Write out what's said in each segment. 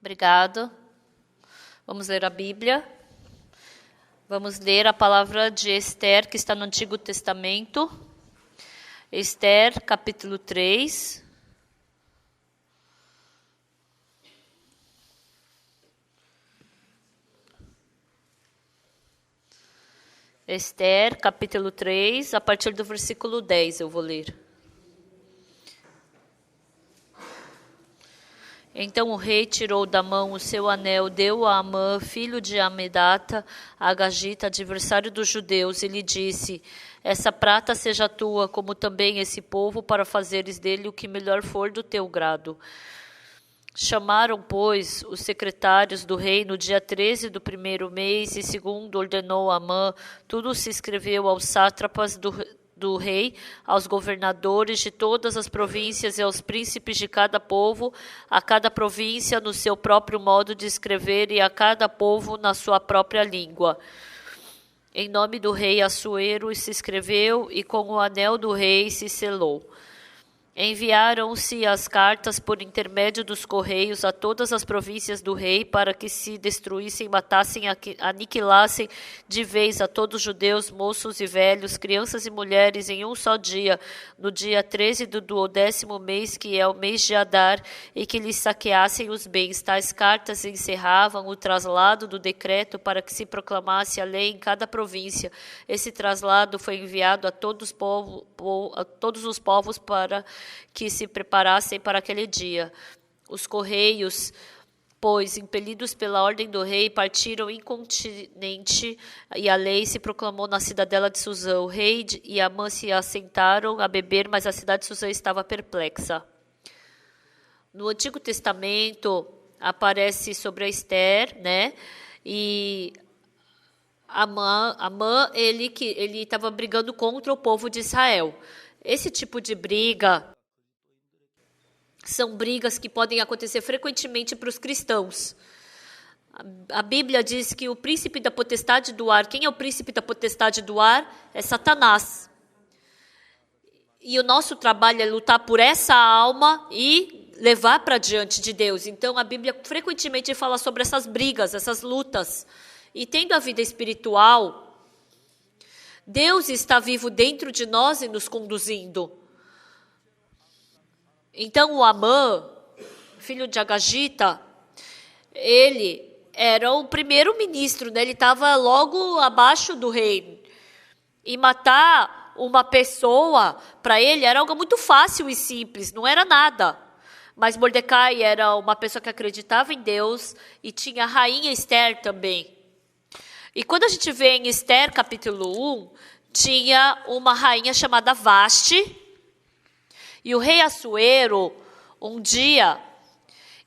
Obrigado. Vamos ler a Bíblia. Vamos ler a palavra de Esther, que está no Antigo Testamento. Esther, capítulo 3. Esther, capítulo 3, a partir do versículo 10 eu vou ler. Então o rei tirou da mão o seu anel, deu a Amã, filho de Amedata, a Agagita, adversário dos judeus, e lhe disse: essa prata seja tua, como também esse povo, para fazeres dele o que melhor for do teu grado. Chamaram, pois, os secretários do rei no dia 13 do primeiro mês, e segundo ordenou Amã, tudo se escreveu aos sátrapas do rei, aos governadores de todas as províncias e aos príncipes de cada povo, a cada província no seu próprio modo de escrever e a cada povo na sua própria língua. Em nome do rei Assuero se escreveu e com o anel do rei se selou. Enviaram-se as cartas por intermédio dos correios a todas as províncias do rei para que se destruíssem, matassem, aniquilassem de vez a todos os judeus, moços e velhos, crianças e mulheres em um só dia, no dia 13 do 12º mês, que é o mês de Adar, e que lhes saqueassem os bens. Tais cartas encerravam o traslado do decreto para que se proclamasse a lei em cada província. Esse traslado foi enviado a todos os povos para que se preparassem para aquele dia. Os correios, pois, impelidos pela ordem do rei, partiram incontinenti, e a lei se proclamou na cidadela de Suzã. O rei e Amã se assentaram a beber, mas a cidade de Suzã estava perplexa. No Antigo Testamento, aparece sobre a Esther, né? E Amã ele estava brigando contra o povo de Israel. Esse tipo de briga são brigas que podem acontecer frequentemente para os cristãos. A Bíblia diz que o príncipe da potestade do ar, quem é o príncipe da potestade do ar? É Satanás. E o nosso trabalho é lutar por essa alma e levar para diante de Deus. Então a Bíblia frequentemente fala sobre essas brigas, essas lutas. E tendo a vida espiritual, Deus está vivo dentro de nós e nos conduzindo. Então o Amã, filho de Agagita, ele era o primeiro-ministro, né? Ele estava logo abaixo do rei. E matar uma pessoa, para ele, era algo muito fácil e simples, não era nada. Mas Mordecai era uma pessoa que acreditava em Deus e tinha a rainha Esther também. E quando a gente vê em Esther, capítulo 1, tinha uma rainha chamada Vaste. E o rei Assuero, um dia,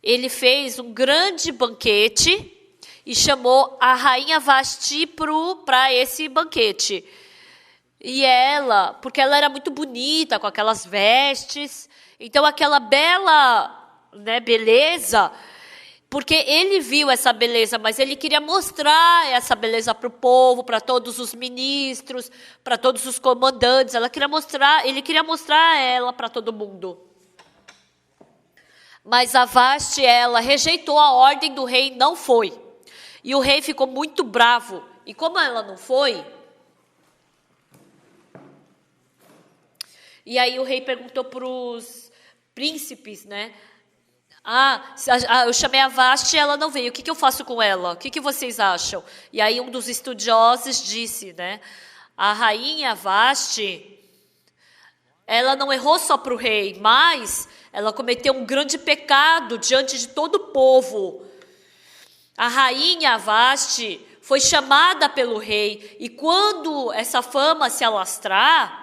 ele fez um grande banquete e chamou a rainha Vasti para esse banquete. E ela, porque ela era muito bonita, com aquelas vestes, então aquela bela, né, beleza, porque ele viu essa beleza, mas ele queria mostrar essa beleza para o povo, para todos os ministros, para todos os comandantes. Ele queria mostrar ela para todo mundo. Mas a Vasti, ela rejeitou a ordem do rei, não foi. E o rei ficou muito bravo. E como ela não foi, e aí o rei perguntou para os príncipes, né? Eu chamei a Vasti e ela não veio. O que eu faço com ela? O que vocês acham? E aí um dos estudiosos disse, né? A rainha Vasti, ela não errou só para o rei, mas ela cometeu um grande pecado diante de todo o povo. A rainha Vasti foi chamada pelo rei, e quando essa fama se alastrar,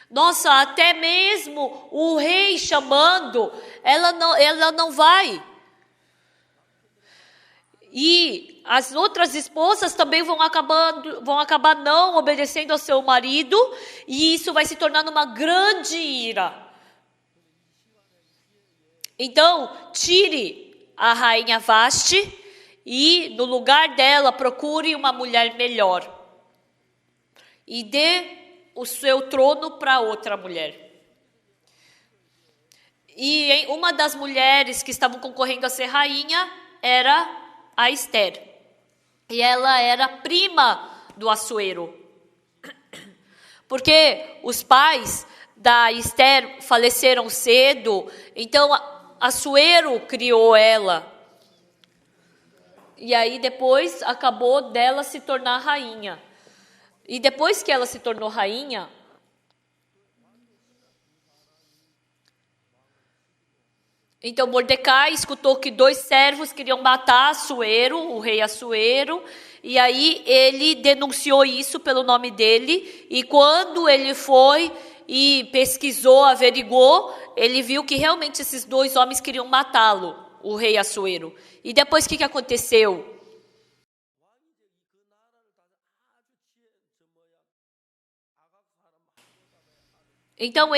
nossa, até mesmo o rei chamando, ela não vai. E as outras esposas também vão acabar não obedecendo ao seu marido, e isso vai se tornar uma grande ira. Então, tire a rainha Vasti e no lugar dela procure uma mulher melhor. E dê o seu trono para outra mulher. E uma das mulheres que estavam concorrendo a ser rainha era a Ester. E ela era prima do Assuero. Porque os pais da Ester faleceram cedo, então Assuero criou ela. E aí depois acabou dela se tornar rainha. E depois que ela se tornou rainha, então Mordecai escutou que 2 servos queriam matar Assuero, o rei Assuero, e aí ele denunciou isso pelo nome dele, e quando ele foi e pesquisou, averigou, ele viu que realmente esses 2 homens queriam matá-lo, o rei Assuero. E depois o que aconteceu? Então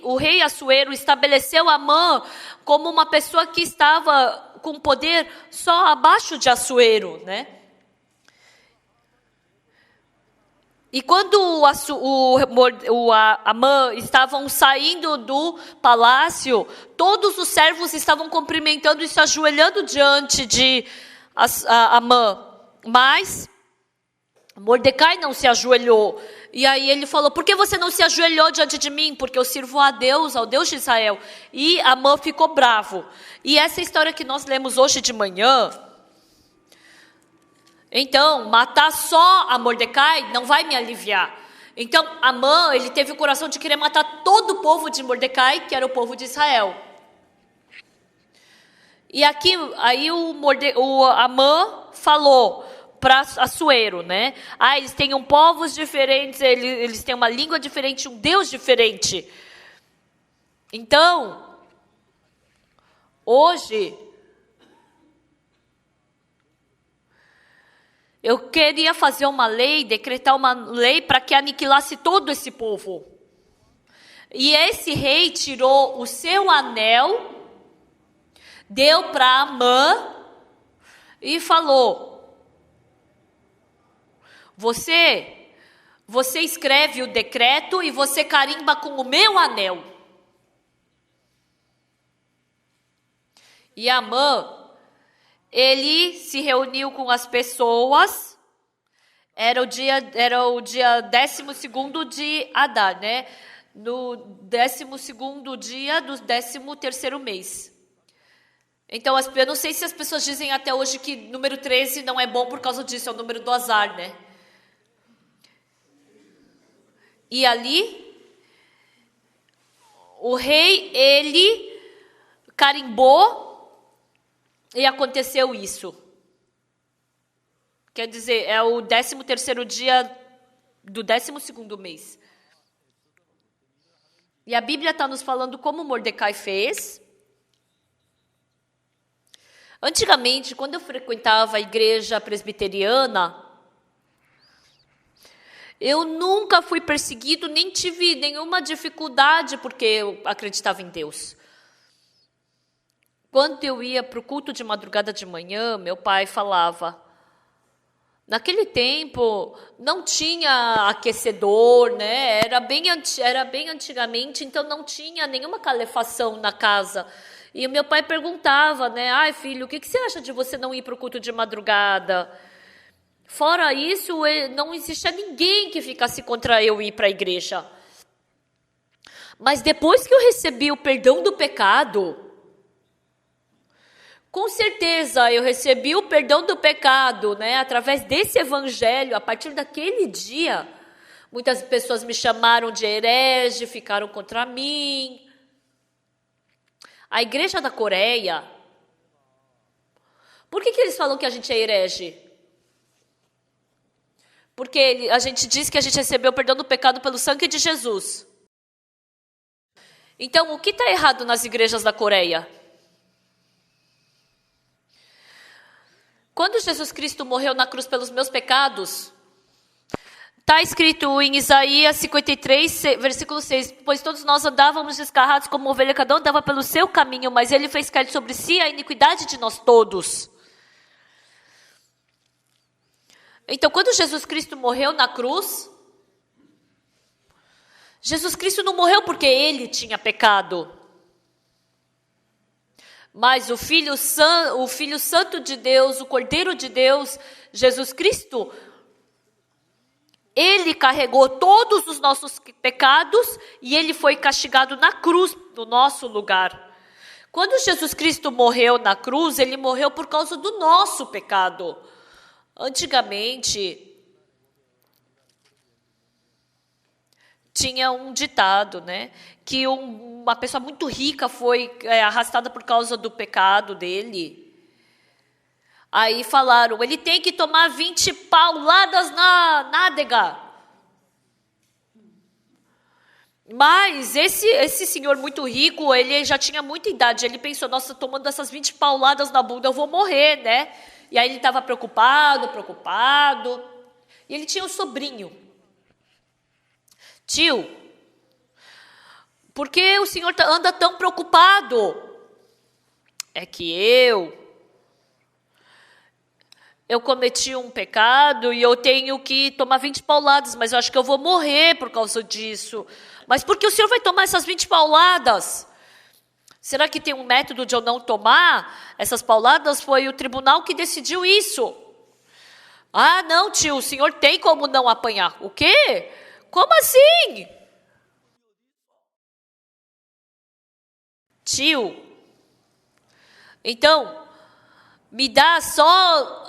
o rei Assuero, estabeleceu Amã como uma pessoa que estava com poder só abaixo de Assuero, né? E quando Amã estavam saindo do palácio, todos os servos estavam cumprimentando e se ajoelhando diante de Amã. Mas Mordecai não se ajoelhou. E aí ele falou: por que você não se ajoelhou diante de mim? Porque eu sirvo a Deus, ao Deus de Israel. E Amã ficou bravo. E essa história que nós lemos hoje de manhã, então, matar só a Mordecai não vai me aliviar. Então, Amã, ele teve o coração de querer matar todo o povo de Mordecai, que era o povo de Israel. E aqui, aí o Amã falou para Assuero, né? Eles têm povos diferentes, eles têm uma língua diferente, um Deus diferente. Então, hoje, eu queria fazer uma lei, decretar uma lei para que aniquilasse todo esse povo. E esse rei tirou o seu anel, deu para Amã e falou: Você escreve o decreto e você carimba com o meu anel. E Amã, ele se reuniu com as pessoas. Era o dia 12º de Adar, né? No 12º dia do 13º mês. Então, eu não sei se as pessoas dizem até hoje que número 13 não é bom por causa disso, é o número do azar, né? E ali, o rei, ele carimbou e aconteceu isso. Quer dizer, é o 13º dia do 12º mês. E a Bíblia está nos falando como Mordecai fez. Antigamente, quando eu frequentava a igreja presbiteriana, eu nunca fui perseguido, nem tive nenhuma dificuldade, porque eu acreditava em Deus. Quando eu ia para o culto de madrugada de manhã, meu pai falava: naquele tempo não tinha aquecedor, né? Era bem antigamente, então não tinha nenhuma calefação na casa. E o meu pai perguntava, né? Ai, filho, o que você acha de você não ir para o culto de madrugada? Fora isso, não existia ninguém que ficasse contra eu ir para a igreja. Mas depois que eu recebi o perdão do pecado, com certeza eu recebi o perdão do pecado, né? Através desse evangelho, a partir daquele dia, muitas pessoas me chamaram de herege, ficaram contra mim. A igreja da Coreia, por que eles falam que a gente é herege? Porque a gente diz que a gente recebeu o perdão do pecado pelo sangue de Jesus. Então, o que está errado nas igrejas da Coreia? Quando Jesus Cristo morreu na cruz pelos meus pecados, está escrito em Isaías 53, versículo 6, pois todos nós andávamos descarrados como ovelha, cada um andava pelo seu caminho, mas ele fez cair sobre si a iniquidade de nós todos. Então, quando Jesus Cristo morreu na cruz, Jesus Cristo não morreu porque ele tinha pecado. Mas o Filho Santo de Deus, o Cordeiro de Deus, Jesus Cristo, ele carregou todos os nossos pecados e ele foi castigado na cruz, no nosso lugar. Quando Jesus Cristo morreu na cruz, ele morreu por causa do nosso pecado. Antigamente, tinha um ditado, né? Que uma pessoa muito rica foi arrastada por causa do pecado dele. Aí falaram, ele tem que tomar 20 pauladas na nádega. Mas esse senhor muito rico, ele já tinha muita idade. Ele pensou, nossa, tomando essas 20 pauladas na bunda, eu vou morrer, né? E aí ele estava preocupado. E ele tinha um sobrinho. Tio, por que o senhor anda tão preocupado? É que eu cometi um pecado e eu tenho que tomar 20 pauladas, mas eu acho que eu vou morrer por causa disso. Mas por que o senhor vai tomar essas 20 pauladas? Será que tem um método de eu não tomar essas pauladas? Foi o tribunal que decidiu isso. Ah, não, tio, o senhor tem como não apanhar. O quê? Como assim? Tio, então, me dá só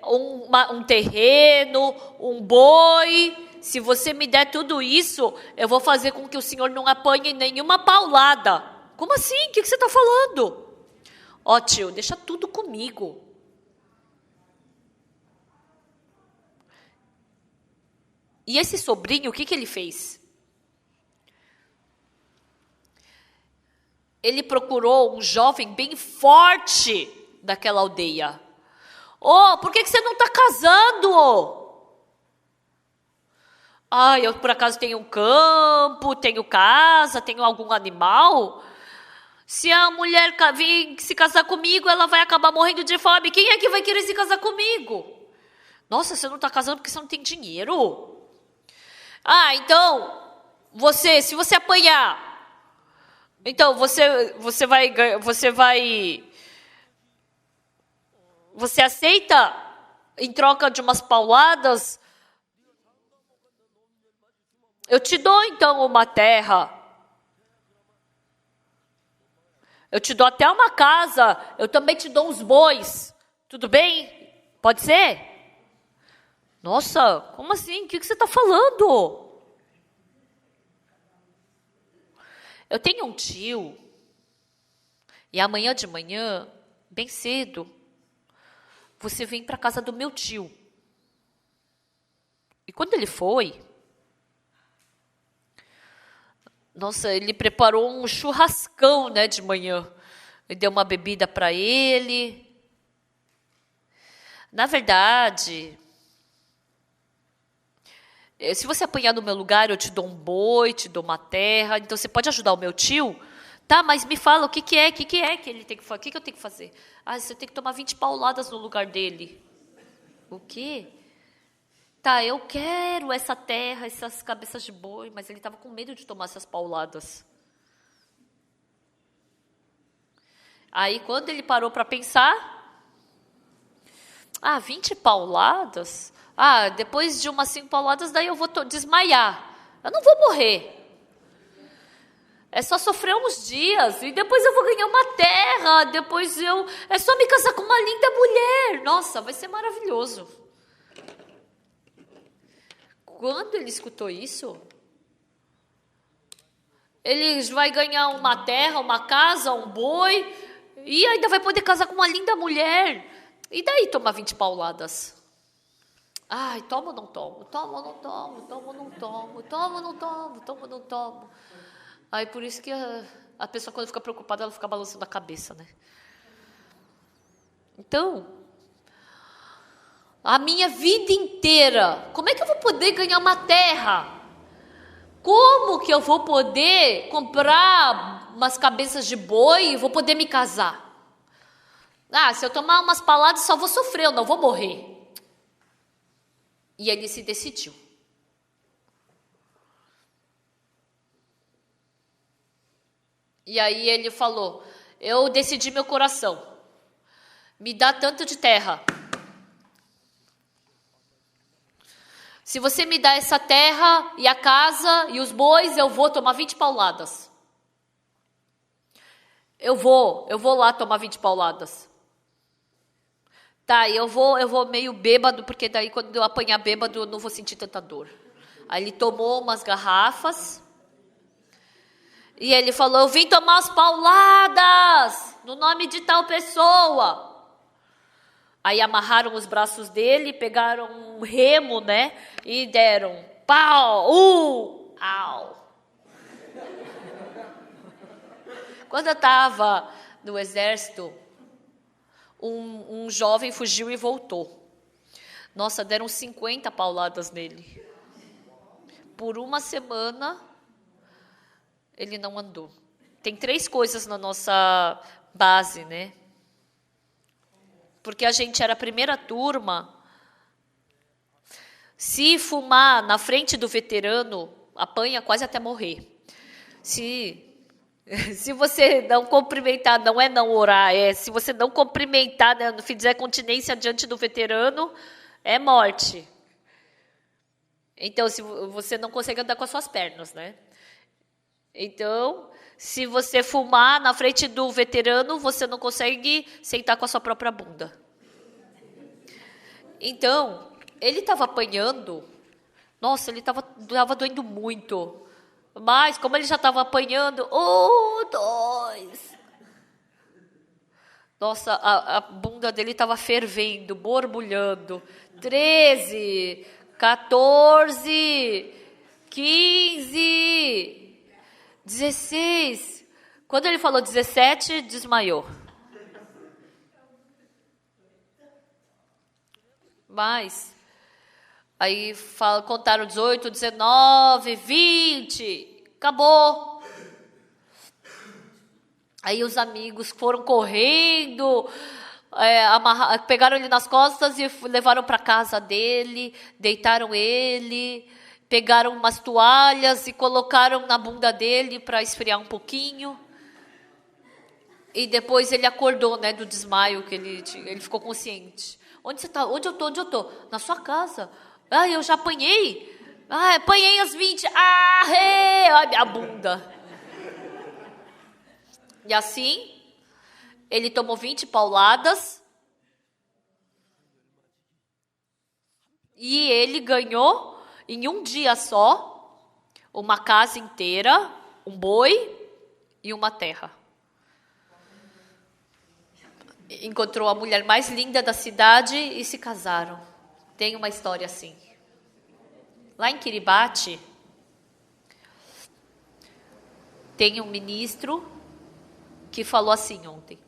um terreno, um boi. Se você me der tudo isso, eu vou fazer com que o senhor não apanhe nenhuma paulada. Como assim? O que você está falando? Ó, tio, deixa tudo comigo. E esse sobrinho, o que ele fez? Ele procurou um jovem bem forte daquela aldeia. Por que você não está casando? Eu por acaso tenho um campo, tenho casa, tenho algum animal? Se a mulher vir se casar comigo, ela vai acabar morrendo de fome. Quem é que vai querer se casar comigo? Nossa, você não está casando porque você não tem dinheiro? Então, se você apanhar, então você aceita em troca de umas pauladas? Eu te dou então uma terra. Eu te dou até uma casa. Eu também te dou uns bois. Tudo bem? Pode ser? Nossa, como assim? O que você está falando? Eu tenho um tio, e amanhã de manhã, bem cedo, você vem para a casa do meu tio. E quando ele foi, nossa, ele preparou um churrascão, né, de manhã. E deu uma bebida para ele. Na verdade, se você apanhar no meu lugar, eu te dou um boi, te dou uma terra. Então, você pode ajudar o meu tio? Tá, mas me fala, o que é que ele tem que fazer? O que eu tenho que fazer? Você tem que tomar 20 pauladas no lugar dele. O quê? Tá, eu quero essa terra, essas cabeças de boi, mas ele estava com medo de tomar essas pauladas. Aí, quando ele parou para pensar, 20 pauladas? Depois de umas 5 pauladas, daí eu vou desmaiar. Eu não vou morrer. É só sofrer uns dias, e depois eu vou ganhar uma terra, é só me casar com uma linda mulher. Nossa, vai ser maravilhoso. Quando ele escutou isso, ele vai ganhar uma terra, uma casa, um boi, e ainda vai poder casar com uma linda mulher. E daí tomar 20 pauladas? Tomo ou não tomo? Tomo ou não tomo? Tomo ou não tomo? Tomo ou não tomo? Tomo ou não tomo? Por isso que a pessoa, quando fica preocupada, ela fica balançando a cabeça, né? Então, a minha vida inteira, como é que eu vou poder ganhar uma terra? Como que eu vou poder comprar umas cabeças de boi e vou poder me casar? Se eu tomar umas pauladas, só vou sofrer, eu não vou morrer. E ele se decidiu. E aí ele falou, eu decidi meu coração. Me dá tanto de terra. Se você me dá essa terra e a casa e os bois, eu vou tomar 20 pauladas. Eu vou lá tomar 20 pauladas. Tá, eu vou meio bêbado, porque daí quando eu apanhar bêbado eu não vou sentir tanta dor. Aí ele tomou umas garrafas e ele falou, eu vim tomar as pauladas no nome de tal pessoa. Aí amarraram os braços dele, pegaram um remo, né? E deram pau, au. Quando eu estava no exército, um jovem fugiu e voltou. Nossa, deram 50 pauladas nele. Por uma semana, ele não andou. Tem 3 coisas na nossa base, né? Porque a gente era a primeira turma. Se fumar na frente do veterano, apanha quase até morrer. Se você não cumprimentar, não é não orar, se você não cumprimentar, né, fizer continência diante do veterano, é morte. Então, se você não consegue andar com as suas pernas, né? Então, se você fumar na frente do veterano, você não consegue sentar com a sua própria bunda. Então, ele estava apanhando. Nossa, ele estava doendo muito. Mas, como ele já estava apanhando, 1, 2. Nossa, a bunda dele estava fervendo, borbulhando. 13, 14, 15, 16. Quando ele falou 17, desmaiou. Mas, aí contaram 18, 19, 20, acabou. Aí os amigos foram correndo, pegaram ele nas costas e levaram para casa dele, deitaram ele, pegaram umas toalhas e colocaram na bunda dele para esfriar um pouquinho. E depois ele acordou, né, do desmaio que ele ficou consciente. Onde você está? Onde eu tô? Na sua casa. Ah, eu já apanhei. Ah, apanhei as 20. Ah, a bunda. E assim, ele tomou 20 pauladas. E ele ganhou, em um dia só, uma casa inteira, um boi e uma terra. Encontrou a mulher mais linda da cidade e se casaram. Tem uma história assim. Lá em Kiribati, tem um ministro que falou assim ontem.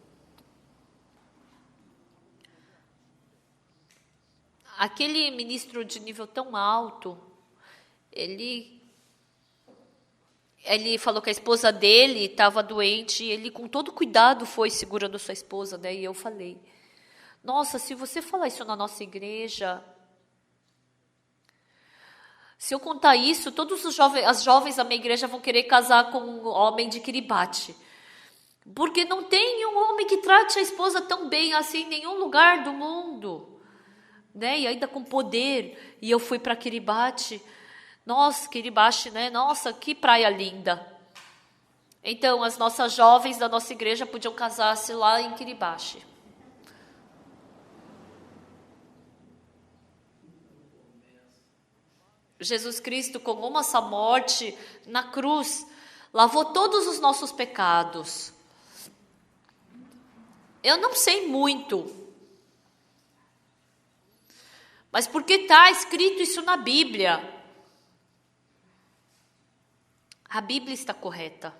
Aquele ministro de nível tão alto, ele falou que a esposa dele estava doente e ele, com todo cuidado, foi segurando sua esposa, né? E eu falei, nossa, se você falar isso na nossa igreja, se eu contar isso, todos as jovens da minha igreja vão querer casar com um homem de Kiribati. Porque não tem um homem que trate a esposa tão bem assim em nenhum lugar do mundo. Né? E ainda com poder. E eu fui para Kiribati. Nossa, Kiribati, né? Nossa, que praia linda. Então, as nossas jovens da nossa igreja podiam casar-se lá em Kiribati. Jesus Cristo, com uma só morte na cruz, lavou todos os nossos pecados. Eu não sei muito, mas porque está escrito isso na Bíblia. A Bíblia está correta.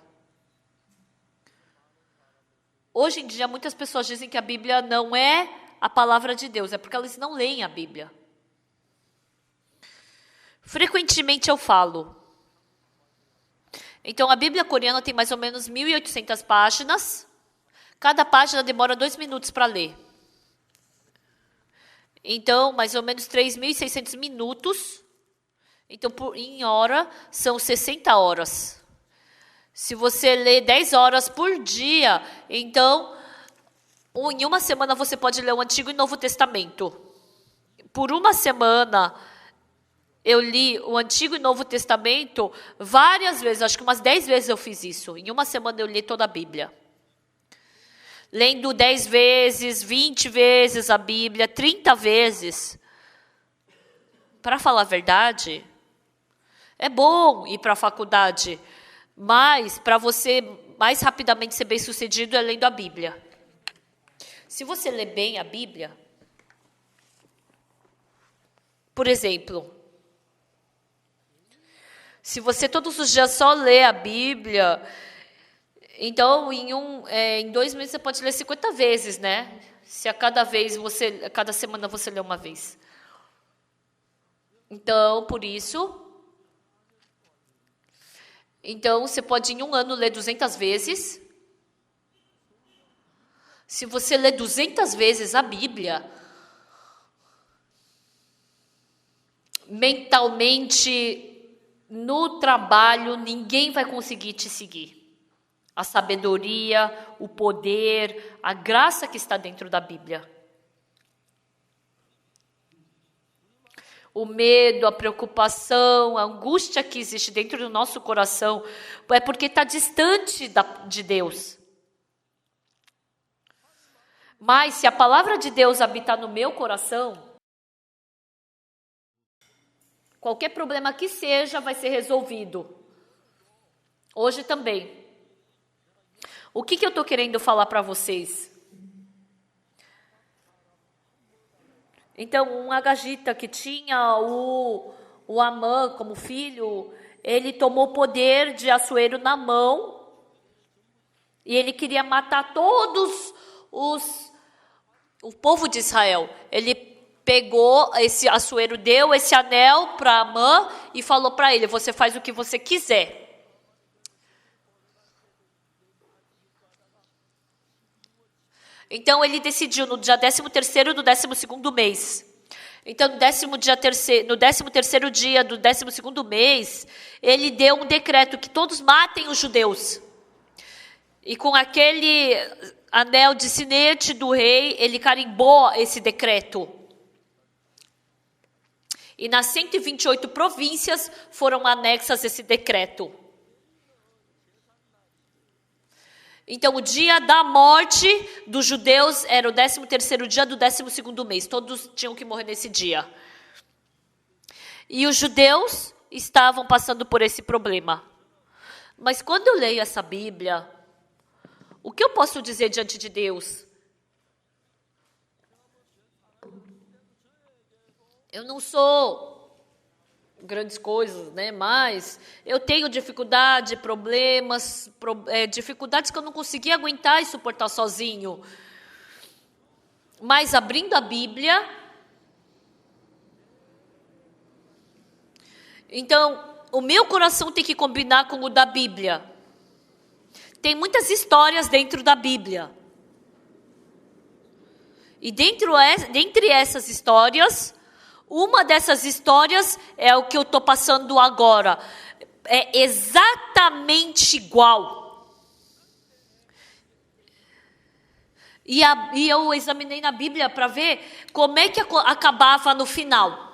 Hoje em dia, muitas pessoas dizem que a Bíblia não é a palavra de Deus, é porque elas não leem a Bíblia. Frequentemente eu falo. Então, a Bíblia coreana tem mais ou menos 1.800 páginas. Cada página demora 2 minutos para ler. Então, mais ou menos 3.600 minutos. Então, em hora, são 60 horas. Se você lê 10 horas por dia, então, em uma semana você pode ler o Antigo e Novo Testamento. Por uma semana, eu li o Antigo e Novo Testamento várias vezes, acho que umas 10 vezes eu fiz isso. Em uma semana eu li toda a Bíblia. Lendo 10 vezes, 20 vezes a Bíblia, 30 vezes. Para falar a verdade, é bom ir para a faculdade, mas para você mais rapidamente ser bem-sucedido é lendo a Bíblia. Se você lê bem a Bíblia, por exemplo, se você todos os dias só lê a Bíblia, então em 2 meses você pode ler 50 vezes, né? Se a cada semana você lê uma vez. Então, por isso, então você pode em um ano ler 200 vezes. Se você ler 200 vezes a Bíblia, mentalmente, no trabalho, ninguém vai conseguir te seguir. A sabedoria, o poder, a graça que está dentro da Bíblia. O medo, a preocupação, a angústia que existe dentro do nosso coração é porque está distante de Deus. Mas se a palavra de Deus habitar no meu coração, qualquer problema que seja vai ser resolvido. Hoje também. O que eu estou querendo falar para vocês? Então, um agagita que tinha o Amã como filho, ele tomou o poder de Assuero na mão e ele queria matar todos o povo de Israel. Ele pegou esse Assuero, deu esse anel para Amã e falou para ele: você faz o que você quiser. Então, ele decidiu no dia 13º do 12º mês. Então, no 13º dia do 12º mês, ele deu um decreto que todos matem os judeus. E com aquele anel de sinete do rei, ele carimbou esse decreto. E nas 128 províncias foram anexas esse decreto. Então, o dia da morte dos judeus era o 13º dia do 12º mês. Todos tinham que morrer nesse dia. E os judeus estavam passando por esse problema. Mas quando eu leio essa Bíblia, o que eu posso dizer diante de Deus? Eu não sou grandes coisas, né? Mas eu tenho dificuldade, problemas, dificuldades que eu não conseguia aguentar e suportar sozinho. Mas abrindo a Bíblia, então o meu coração tem que combinar com o da Bíblia. Tem muitas histórias dentro da Bíblia. E dentre essas histórias, uma dessas histórias é o que eu estou passando agora. É exatamente igual. E eu examinei na Bíblia para ver como é que acabava no final.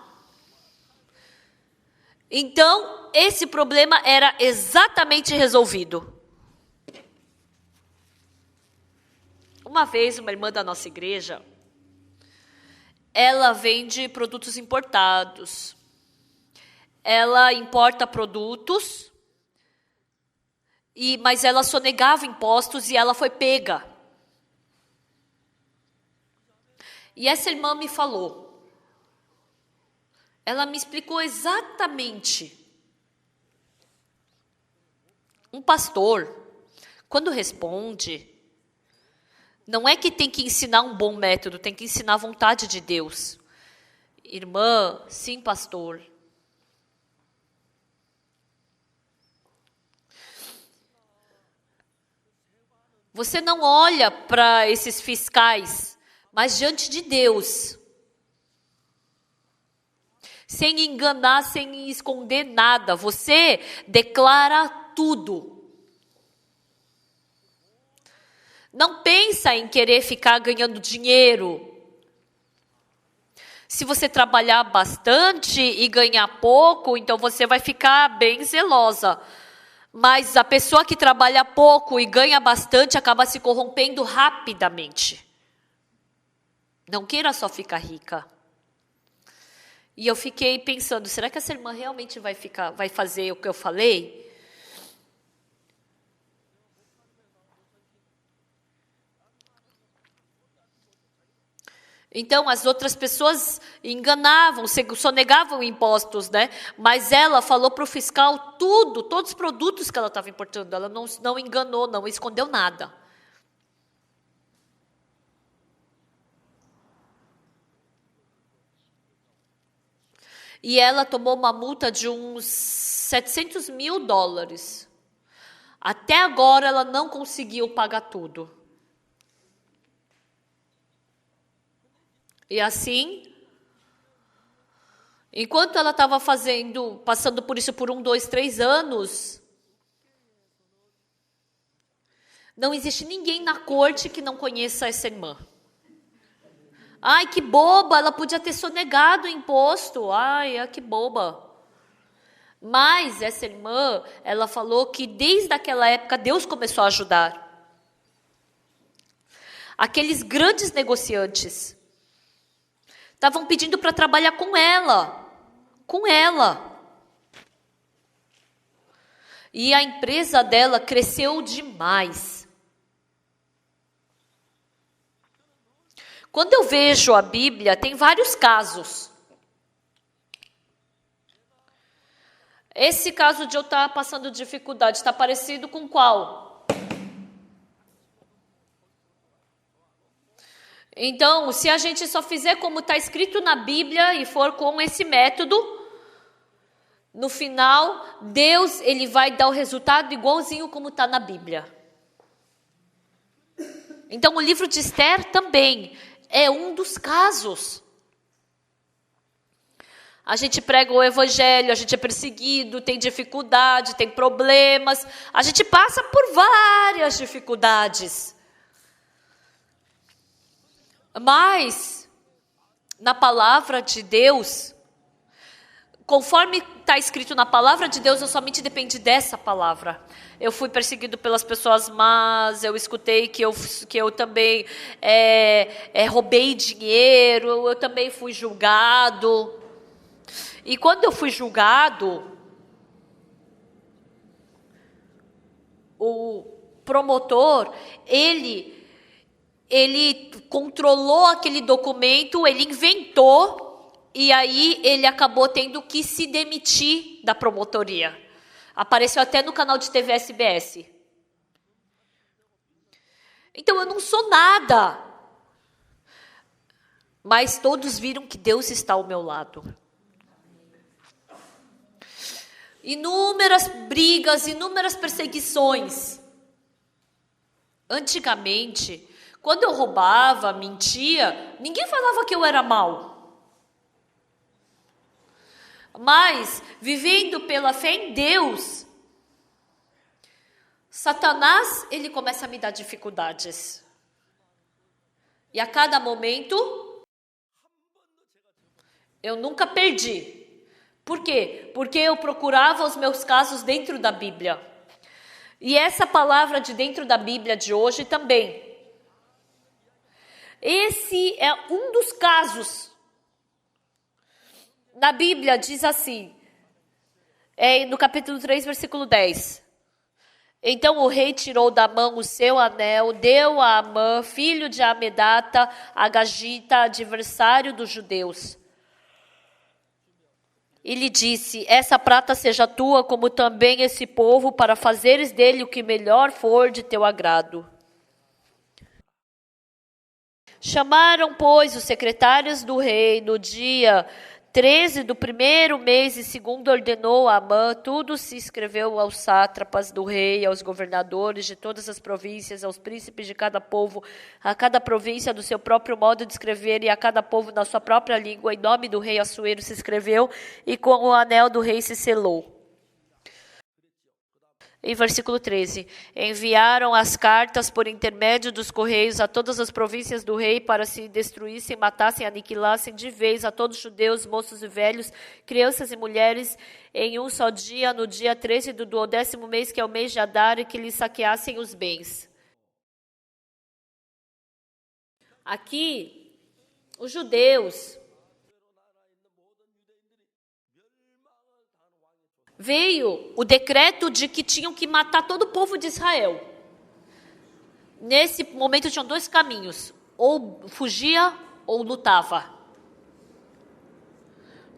Então, esse problema era exatamente resolvido. Uma vez, uma irmã da nossa igreja, ela vende produtos importados. Ela importa produtos, mas ela sonegava impostos e ela foi pega. E essa irmã me falou. Ela me explicou exatamente. Um pastor, quando responde, não é que tem que ensinar um bom método, tem que ensinar a vontade de Deus. Irmã, sim, pastor. Você não olha para esses fiscais, mas diante de Deus. Sem enganar, sem esconder nada. Você declara tudo. Não pensa em querer ficar ganhando dinheiro. Se você trabalhar bastante e ganhar pouco, então você vai ficar bem zelosa. Mas a pessoa que trabalha pouco e ganha bastante acaba se corrompendo rapidamente. Não queira só ficar rica. E eu fiquei pensando, será que essa irmã realmente vai fazer o que eu falei? Então, as outras pessoas enganavam, sonegavam impostos, né? Mas ela falou para o fiscal todos os produtos que ela estava importando. Ela não enganou, não escondeu nada. E ela tomou uma multa de uns 700 mil dólares. Até agora, ela não conseguiu pagar tudo. E assim, enquanto ela estava passando por isso por 1, 2, 3 anos, não existe ninguém na corte que não conheça essa irmã. Ai, que boba, ela podia ter sonegado o imposto. Ai, que boba. Mas essa irmã, ela falou que desde aquela época Deus começou a ajudar. Aqueles grandes negociantes estavam pedindo para trabalhar com ela. Com ela. E a empresa dela cresceu demais. Quando eu vejo a Bíblia, tem vários casos. Esse caso de eu estar passando dificuldade, está parecido com qual? Então, se a gente só fizer como está escrito na Bíblia e for com esse método, no final, Deus ele vai dar o resultado igualzinho como está na Bíblia. Então, o livro de Esther também é um dos casos. A gente prega o evangelho, a gente é perseguido, tem dificuldade, tem problemas. A gente passa por várias dificuldades. Mas, na palavra de Deus, conforme está escrito na palavra de Deus, eu somente dependo dessa palavra. Eu fui perseguido pelas pessoas más, eu escutei que eu também roubei dinheiro, eu também fui julgado. E quando eu fui julgado, o promotor, ele controlou aquele documento, ele inventou, e aí ele acabou tendo que se demitir da promotoria. Apareceu até no canal de TV SBS. Então eu não sou nada. Mas todos viram que Deus está ao meu lado. Inúmeras brigas, inúmeras perseguições. Antigamente, quando eu roubava, mentia, ninguém falava que eu era mau. Mas, vivendo pela fé em Deus, Satanás, ele começa a me dar dificuldades. E a cada momento, eu nunca perdi. Por quê? Porque eu procurava os meus casos dentro da Bíblia. E essa palavra de dentro da Bíblia de hoje também. Esse é um dos casos. Na Bíblia diz assim, no capítulo 3, versículo 10. Então o rei tirou da mão o seu anel, deu a Amã, filho de Amedata, Agagita, adversário dos judeus. E lhe disse, essa prata seja tua, como também esse povo, para fazeres dele o que melhor for de teu agrado. Chamaram, pois, os secretários do rei no dia 13 do primeiro mês, e segundo ordenou Amã, tudo se escreveu aos sátrapas do rei, aos governadores de todas as províncias, aos príncipes de cada povo, a cada província do seu próprio modo de escrever, e a cada povo na sua própria língua, em nome do rei Assuero se escreveu, e com o anel do rei se selou. E versículo 13. Enviaram as cartas por intermédio dos correios a todas as províncias do rei para se destruíssem, matassem, aniquilassem de vez a todos os judeus, moços e velhos, crianças e mulheres, em um só dia, no dia 13 do 12º mês, que é o mês de Adar, e que lhes saqueassem os bens. Aqui, os judeus veio o decreto de que tinham que matar todo o povo de Israel. Nesse momento tinham dois caminhos: ou fugia ou lutava.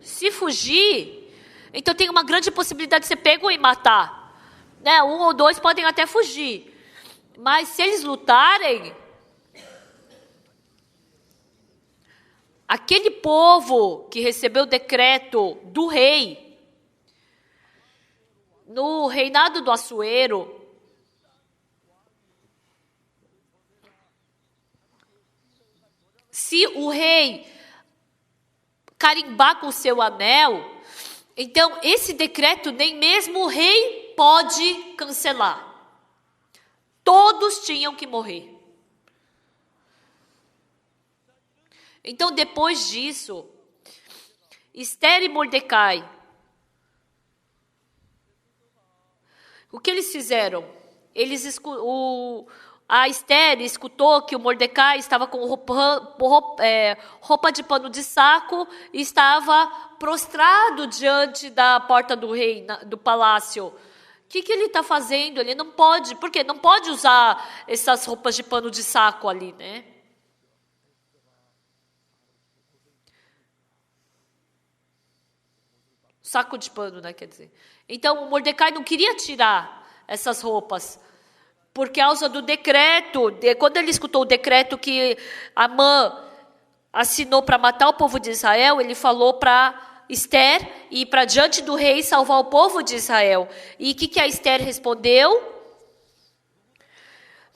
Se fugir, então tem uma grande possibilidade de ser pego e matar, né? Um ou dois podem até fugir, mas se eles lutarem, aquele povo que recebeu o decreto do rei, no reinado do Assuero, se o rei carimbar com o seu anel, então esse decreto nem mesmo o rei pode cancelar. Todos tinham que morrer. Então, depois disso, Esther e Mordecai, o que eles fizeram? A Esther escutou que o Mordecai estava com roupa de pano de saco e estava prostrado diante da porta do rei, do palácio. O que ele está fazendo? Ele não pode, por quê? Não pode usar essas roupas de pano de saco ali, né? Saco de pano, né, quer dizer. Então, o Mordecai não queria tirar essas roupas, por causa do decreto. Quando ele escutou o decreto que Amã assinou para matar o povo de Israel, ele falou para Esther ir para diante do rei salvar o povo de Israel. E o que a Esther respondeu?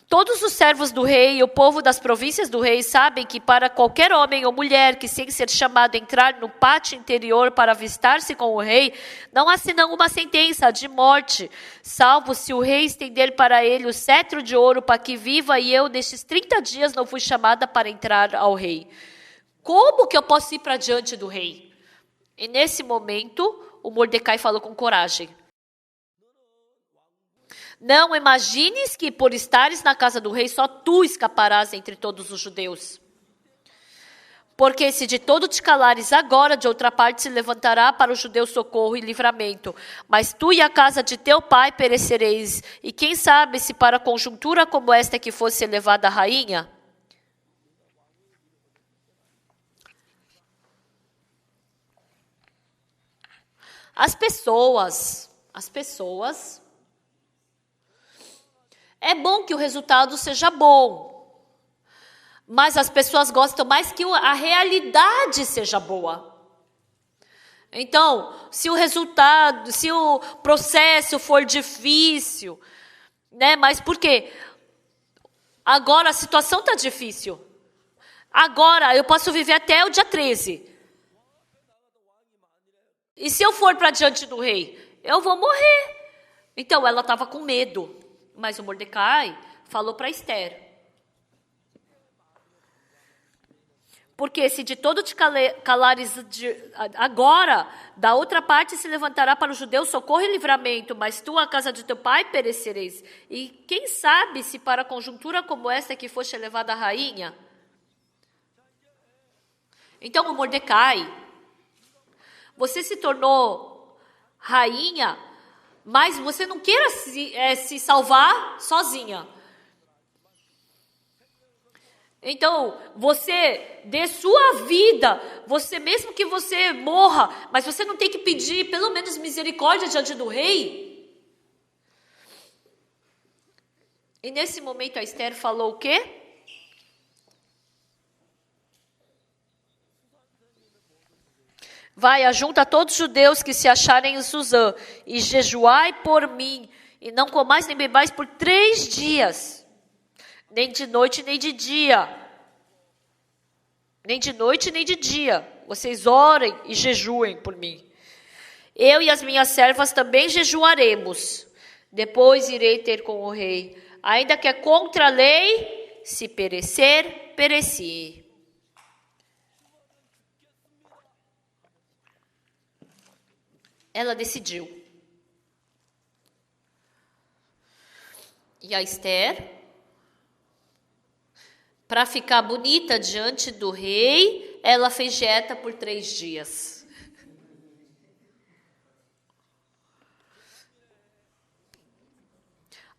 Todos os servos do rei e o povo das províncias do rei sabem que para qualquer homem ou mulher que, sem ser chamado, entrar no pátio interior para avistar-se com o rei, não há senão uma sentença de morte, salvo se o rei estender para ele o cetro de ouro para que viva, e eu, nestes 30 dias, não fui chamada para entrar ao rei. Como que eu posso ir para diante do rei? E nesse momento, o Mordecai falou com coragem: não imagines que por estares na casa do rei só tu escaparás entre todos os judeus. Porque se de todo te calares agora, de outra parte se levantará para o judeu socorro e livramento. Mas tu e a casa de teu pai perecereis. E quem sabe se para conjuntura como esta que fosse elevada a rainha? As pessoas... É bom que o resultado seja bom, mas as pessoas gostam mais que a realidade seja boa. Então, se o processo for difícil, né? Mas por quê? Agora a situação está difícil. Agora eu posso viver até o dia 13. E se eu for para diante do rei, eu vou morrer. Então ela estava com medo. Mas o Mordecai falou para Esther: porque se de todo te calares agora, da outra parte se levantará para o judeu socorro e livramento, mas tu, a casa de teu pai, perecereis. E quem sabe se para conjuntura como esta que foste elevada a rainha? Então, o Mordecai, você se tornou rainha, mas você não queira se salvar sozinha. Então, você dê sua vida, você mesmo que você morra, mas você não tem que pedir pelo menos misericórdia diante do rei. E nesse momento a Esther falou o quê? Vai, ajunta todos os judeus que se acharem em Suzã, e jejuai por mim, e não comais nem bebais por 3 dias, nem de noite nem de dia. Nem de noite nem de dia. Vocês orem e jejuem por mim. Eu e as minhas servas também jejuaremos. Depois irei ter com o rei. Ainda que é contra a lei, se perecer, pereci. Ela decidiu. E a Esther, para ficar bonita diante do rei, ela fez dieta por 3 dias.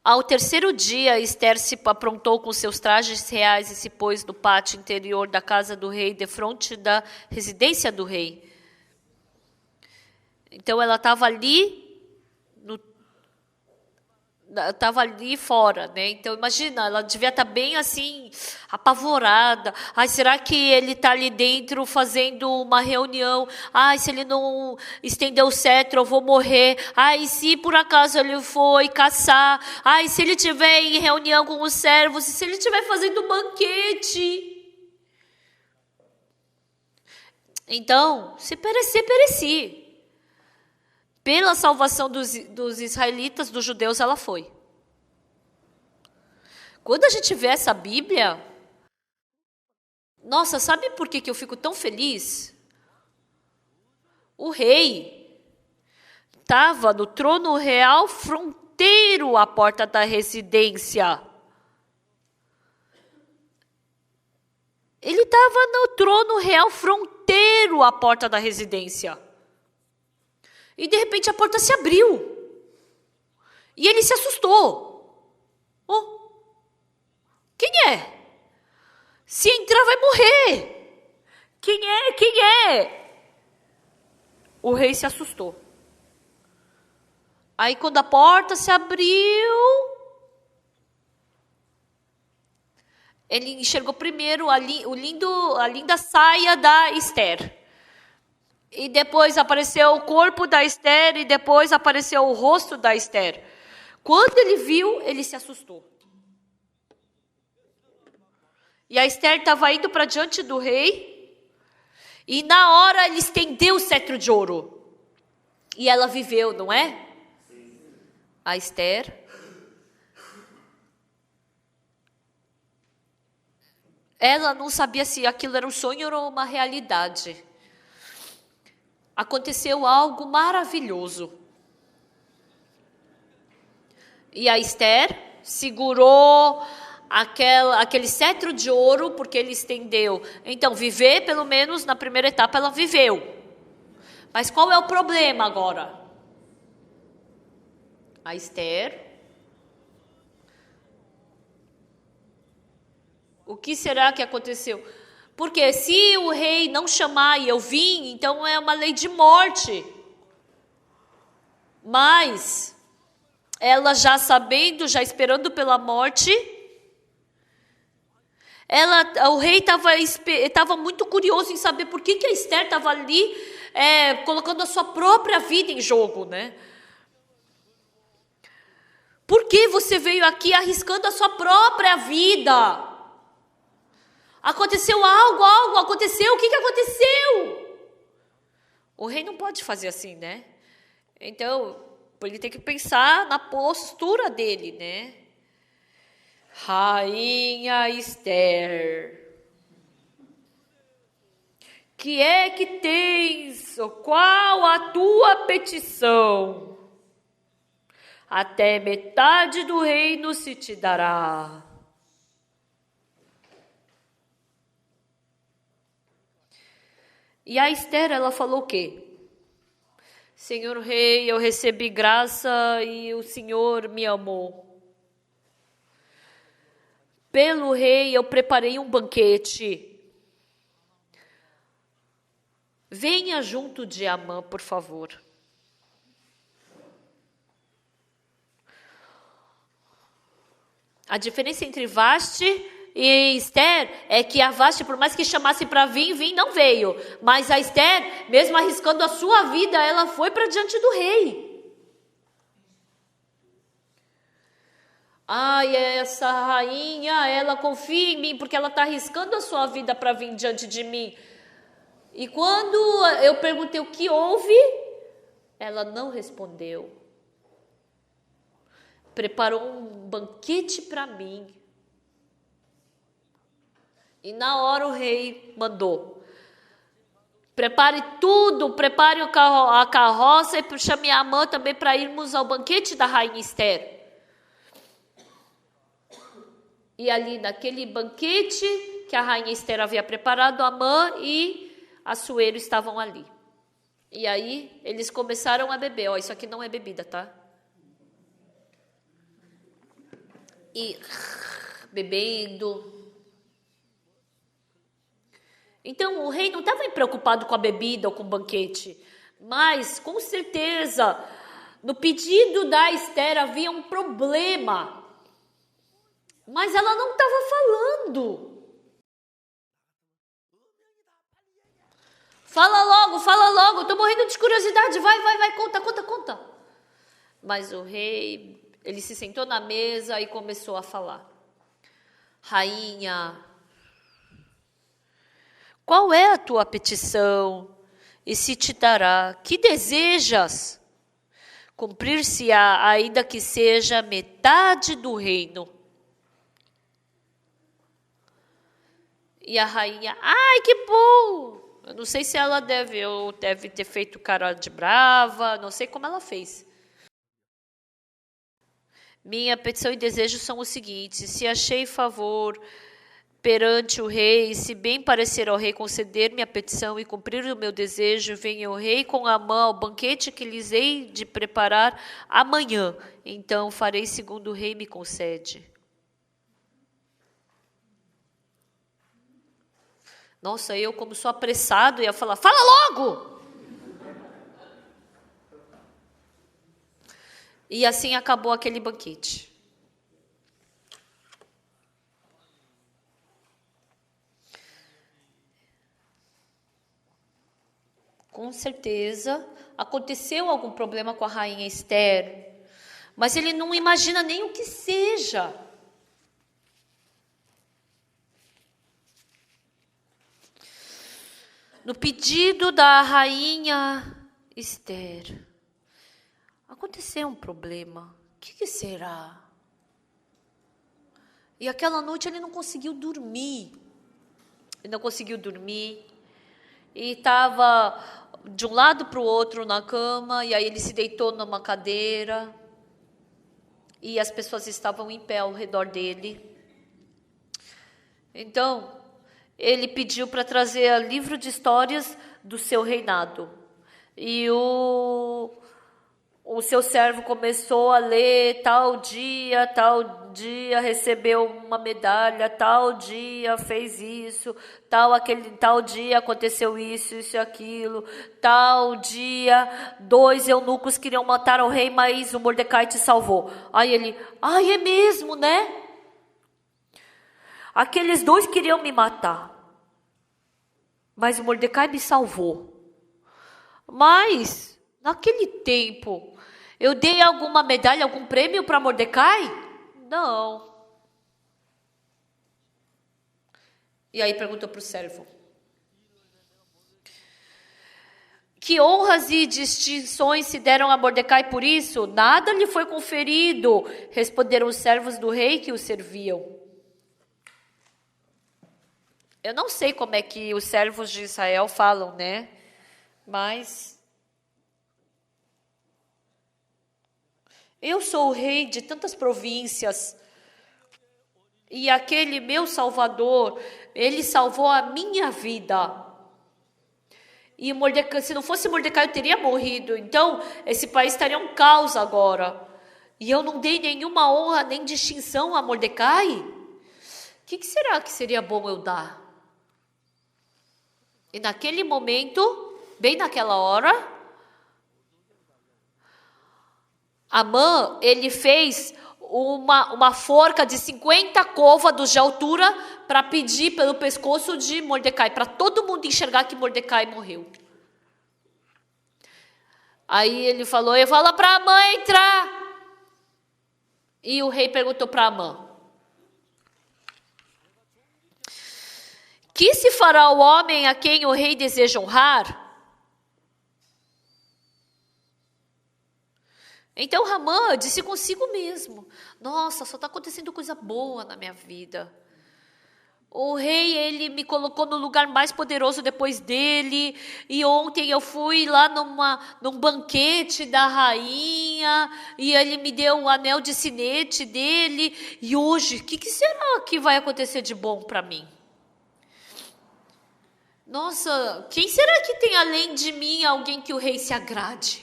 Ao 3º dia, Esther se aprontou com seus trajes reais e se pôs no pátio interior da casa do rei, defronte da residência do rei. Então, ela estava ali, fora, né? Então, imagina, ela devia estar bem assim, apavorada. Ai, será que ele está ali dentro fazendo uma reunião? Ai, se ele não estender o cetro, eu vou morrer. Ai, se por acaso ele foi caçar? Ai, se ele estiver em reunião com os servos? Se ele estiver fazendo banquete? Então, se perecer, pereci. Pela salvação dos israelitas, dos judeus, ela foi. Quando a gente vê essa Bíblia, nossa, sabe por que eu fico tão feliz? O rei estava no trono real fronteiro à porta da residência. Ele estava no trono real fronteiro à porta da residência. E de repente a porta se abriu. E ele se assustou. Oh, quem é? Se entrar vai morrer. Quem é? Quem é? O rei se assustou. Aí quando a porta se abriu, ele enxergou primeiro a linda saia da Esther. E depois apareceu o corpo da Esther, e depois apareceu o rosto da Esther. Quando ele viu, ele se assustou. E a Esther estava indo para diante do rei, e na hora ele estendeu o cetro de ouro. E ela viveu, não é? A Esther. Ela não sabia se aquilo era um sonho ou uma realidade. Aconteceu algo maravilhoso. E a Esther segurou aquele cetro de ouro, porque ele estendeu. Então, viver, pelo menos na primeira etapa, ela viveu. Mas qual é o problema agora? A Esther. O que será que aconteceu? Porque se o rei não chamar e eu vim, então é uma lei de morte. Mas ela já sabendo, já esperando pela morte, o rei estava muito curioso em saber por que a Esther estava ali colocando a sua própria vida em jogo, né? Por que você veio aqui arriscando a sua própria vida? Aconteceu algo aconteceu, o que aconteceu? O rei não pode fazer assim, né? Então, ele tem que pensar na postura dele, né? Rainha Esther, que é que tens? Qual a tua petição? Até metade do reino se te dará. E a Esther, ela falou o quê? Senhor rei, eu recebi graça e o Senhor me amou. Pelo rei, eu preparei um banquete. Venha junto de Amã, por favor. A diferença entre Vaste e Esther é que a Vaste, por mais que chamasse para vir não veio. Mas a Esther, mesmo arriscando a sua vida, ela foi para diante do rei. Ai, essa rainha, ela confia em mim, porque ela está arriscando a sua vida para vir diante de mim. E quando eu perguntei o que houve, ela não respondeu. preparou um banquete para mim. E na hora o rei mandou: prepare tudo, prepare a carroça e chame a Amã também para irmos ao banquete da rainha Esther. E ali naquele banquete que a rainha Esther havia preparado, Amã e Assuero estavam ali. E aí eles começaram a beber. Ó, isso aqui não é bebida, tá? E bebendo. Então o rei não estava preocupado com a bebida ou com o banquete, mas com certeza no pedido da Esther havia um problema. Mas ela não estava falando. Fala logo, estou morrendo de curiosidade, vai, conta. Mas o rei, ele se sentou na mesa e começou a falar. Rainha, qual é a tua petição? E se te dará, que desejas? Cumprir-se-á, ainda que seja metade do reino. E a rainha, ai, que bom! Eu não sei se ela deve ter feito cara de brava, não sei como ela fez. Minha petição e desejo são os seguintes: se achei favor perante o rei, se bem parecer ao rei conceder minha petição e cumprir o meu desejo, venha o rei com Amã ao banquete que lhes hei de preparar amanhã. Então farei segundo o rei me concede. Nossa, eu como sou apressado ia falar, fala logo! E assim acabou aquele banquete. Com certeza, aconteceu algum problema com a rainha Esther, mas ele não imagina nem o que seja. No pedido da rainha Esther, aconteceu um problema. O que será? E aquela noite ele não conseguiu dormir. E estava de um lado para o outro na cama, e aí ele se deitou numa cadeira, e as pessoas estavam em pé ao redor dele. Então, ele pediu para trazer o livro de histórias do seu reinado. E o seu servo começou a ler, tal dia recebeu uma medalha, tal dia fez isso, tal dia aconteceu isso e aquilo, tal dia 2 eunucos queriam matar o rei, mas o Mordecai te salvou. Aí ele, é mesmo, né? Aqueles 2 queriam me matar, mas o Mordecai me salvou. Mas, naquele tempo, eu dei alguma medalha, algum prêmio para Mordecai? Não. E aí perguntou para o servo: que honras e distinções se deram a Mordecai por isso? Nada lhe foi conferido, responderam os servos do rei que o serviam. Eu não sei como é que os servos de Israel falam, né? Mas eu sou o rei de tantas províncias, e aquele meu Salvador, ele salvou a minha vida. E Mordecai, se não fosse Mordecai, eu teria morrido. Então, esse país estaria um caos agora. E eu não dei nenhuma honra nem distinção a Mordecai? O que será que seria bom eu dar? E naquele momento, bem naquela hora, Amã, ele fez uma forca de 50 côvados de altura para pedir pelo pescoço de Mordecai, para todo mundo enxergar que Mordecai morreu. Aí ele falou, eu falo para Amã entrar. E o rei perguntou para Amã: que se fará o homem a quem o rei deseja honrar? Então Ramã disse consigo mesmo: nossa, só está acontecendo coisa boa na minha vida. O rei, ele me colocou no lugar mais poderoso depois dele. E ontem eu fui lá num banquete da rainha. E ele me deu o anel de sinete dele. E hoje, o que será que vai acontecer de bom para mim? Nossa, quem será que tem além de mim alguém que o rei se agrade?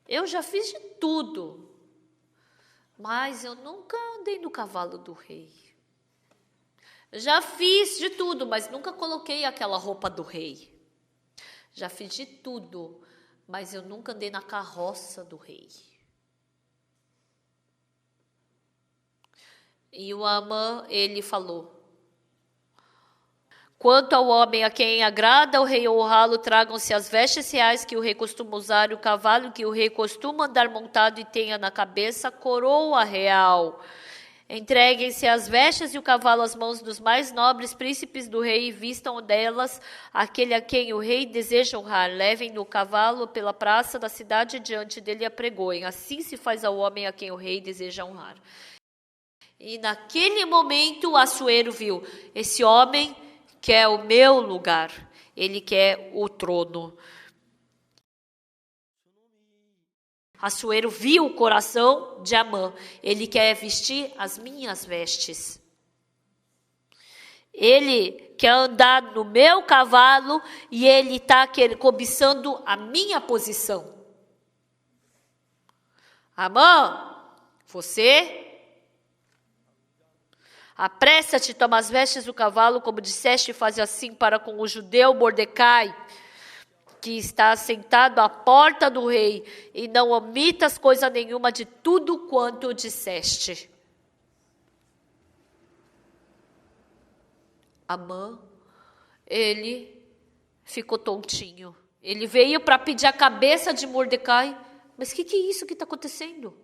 Eu já fiz de tudo. Mas eu nunca andei no cavalo do rei. Já fiz de tudo, mas nunca coloquei aquela roupa do rei. Já fiz de tudo, mas eu nunca andei na carroça do rei. E o Amã, ele falou: quanto ao homem a quem agrada o rei honrá-lo, tragam-se as vestes reais que o rei costuma usar, e o cavalo que o rei costuma andar montado, e tenha na cabeça a coroa real. Entreguem-se as vestes e o cavalo às mãos dos mais nobres príncipes do rei, e vistam delas aquele a quem o rei deseja honrar. Levem-no o cavalo pela praça da cidade e diante dele apregoem. Assim se faz ao homem a quem o rei deseja honrar. E naquele momento o Assuero viu: esse homem quer o meu lugar, ele quer o trono. Assuero viu o coração de Amã, ele quer vestir as minhas vestes. Ele quer andar no meu cavalo e ele está cobiçando a minha posição. Amã, você apressa-te, toma as vestes do cavalo, como disseste, faz assim para com o judeu Mordecai, que está sentado à porta do rei, e não omitas coisa nenhuma de tudo quanto disseste. Amã, ele ficou tontinho. Ele veio para pedir a cabeça de Mordecai. Mas o que é isso que está acontecendo?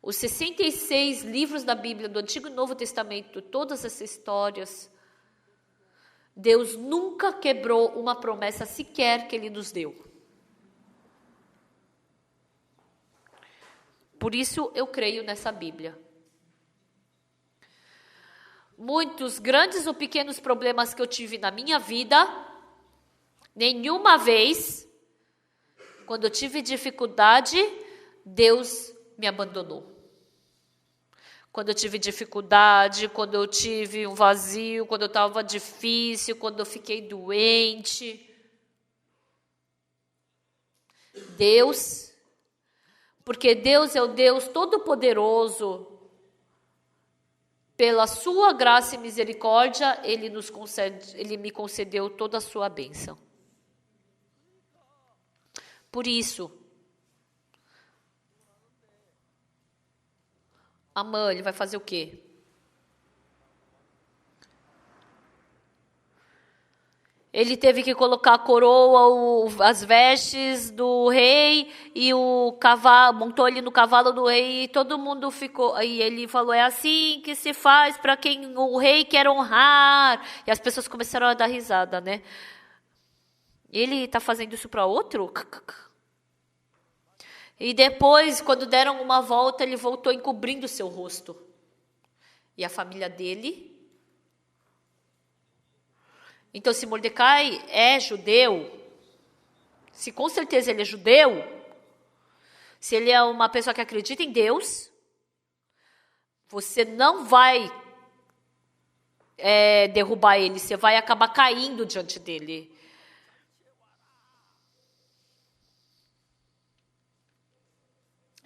Os 66 livros da Bíblia, do Antigo e Novo Testamento, todas essas histórias, Deus nunca quebrou uma promessa sequer que Ele nos deu. Por isso eu creio nessa Bíblia. Muitos grandes ou pequenos problemas que eu tive na minha vida, nenhuma vez, quando eu tive dificuldade, Deus me abandonou. Quando eu tive dificuldade, quando eu tive um vazio, quando eu estava difícil, quando eu fiquei doente. Deus, porque Deus é o Deus Todo-Poderoso, pela sua graça e misericórdia, Ele me concedeu toda a sua bênção. Por isso, Amã, ele vai fazer o quê? Ele teve que colocar a coroa, as vestes do rei e o cavalo, montou ele no cavalo do rei e todo mundo ficou. E ele falou: é assim que se faz para quem o rei quer honrar. E as pessoas começaram a dar risada, né? Ele está fazendo isso para outro? E depois, quando deram uma volta, ele voltou encobrindo seu rosto. E a família dele. Então, se Mordecai é judeu, se com certeza ele é judeu, se ele é uma pessoa que acredita em Deus, você não vai derrubar ele, você vai acabar caindo diante dele.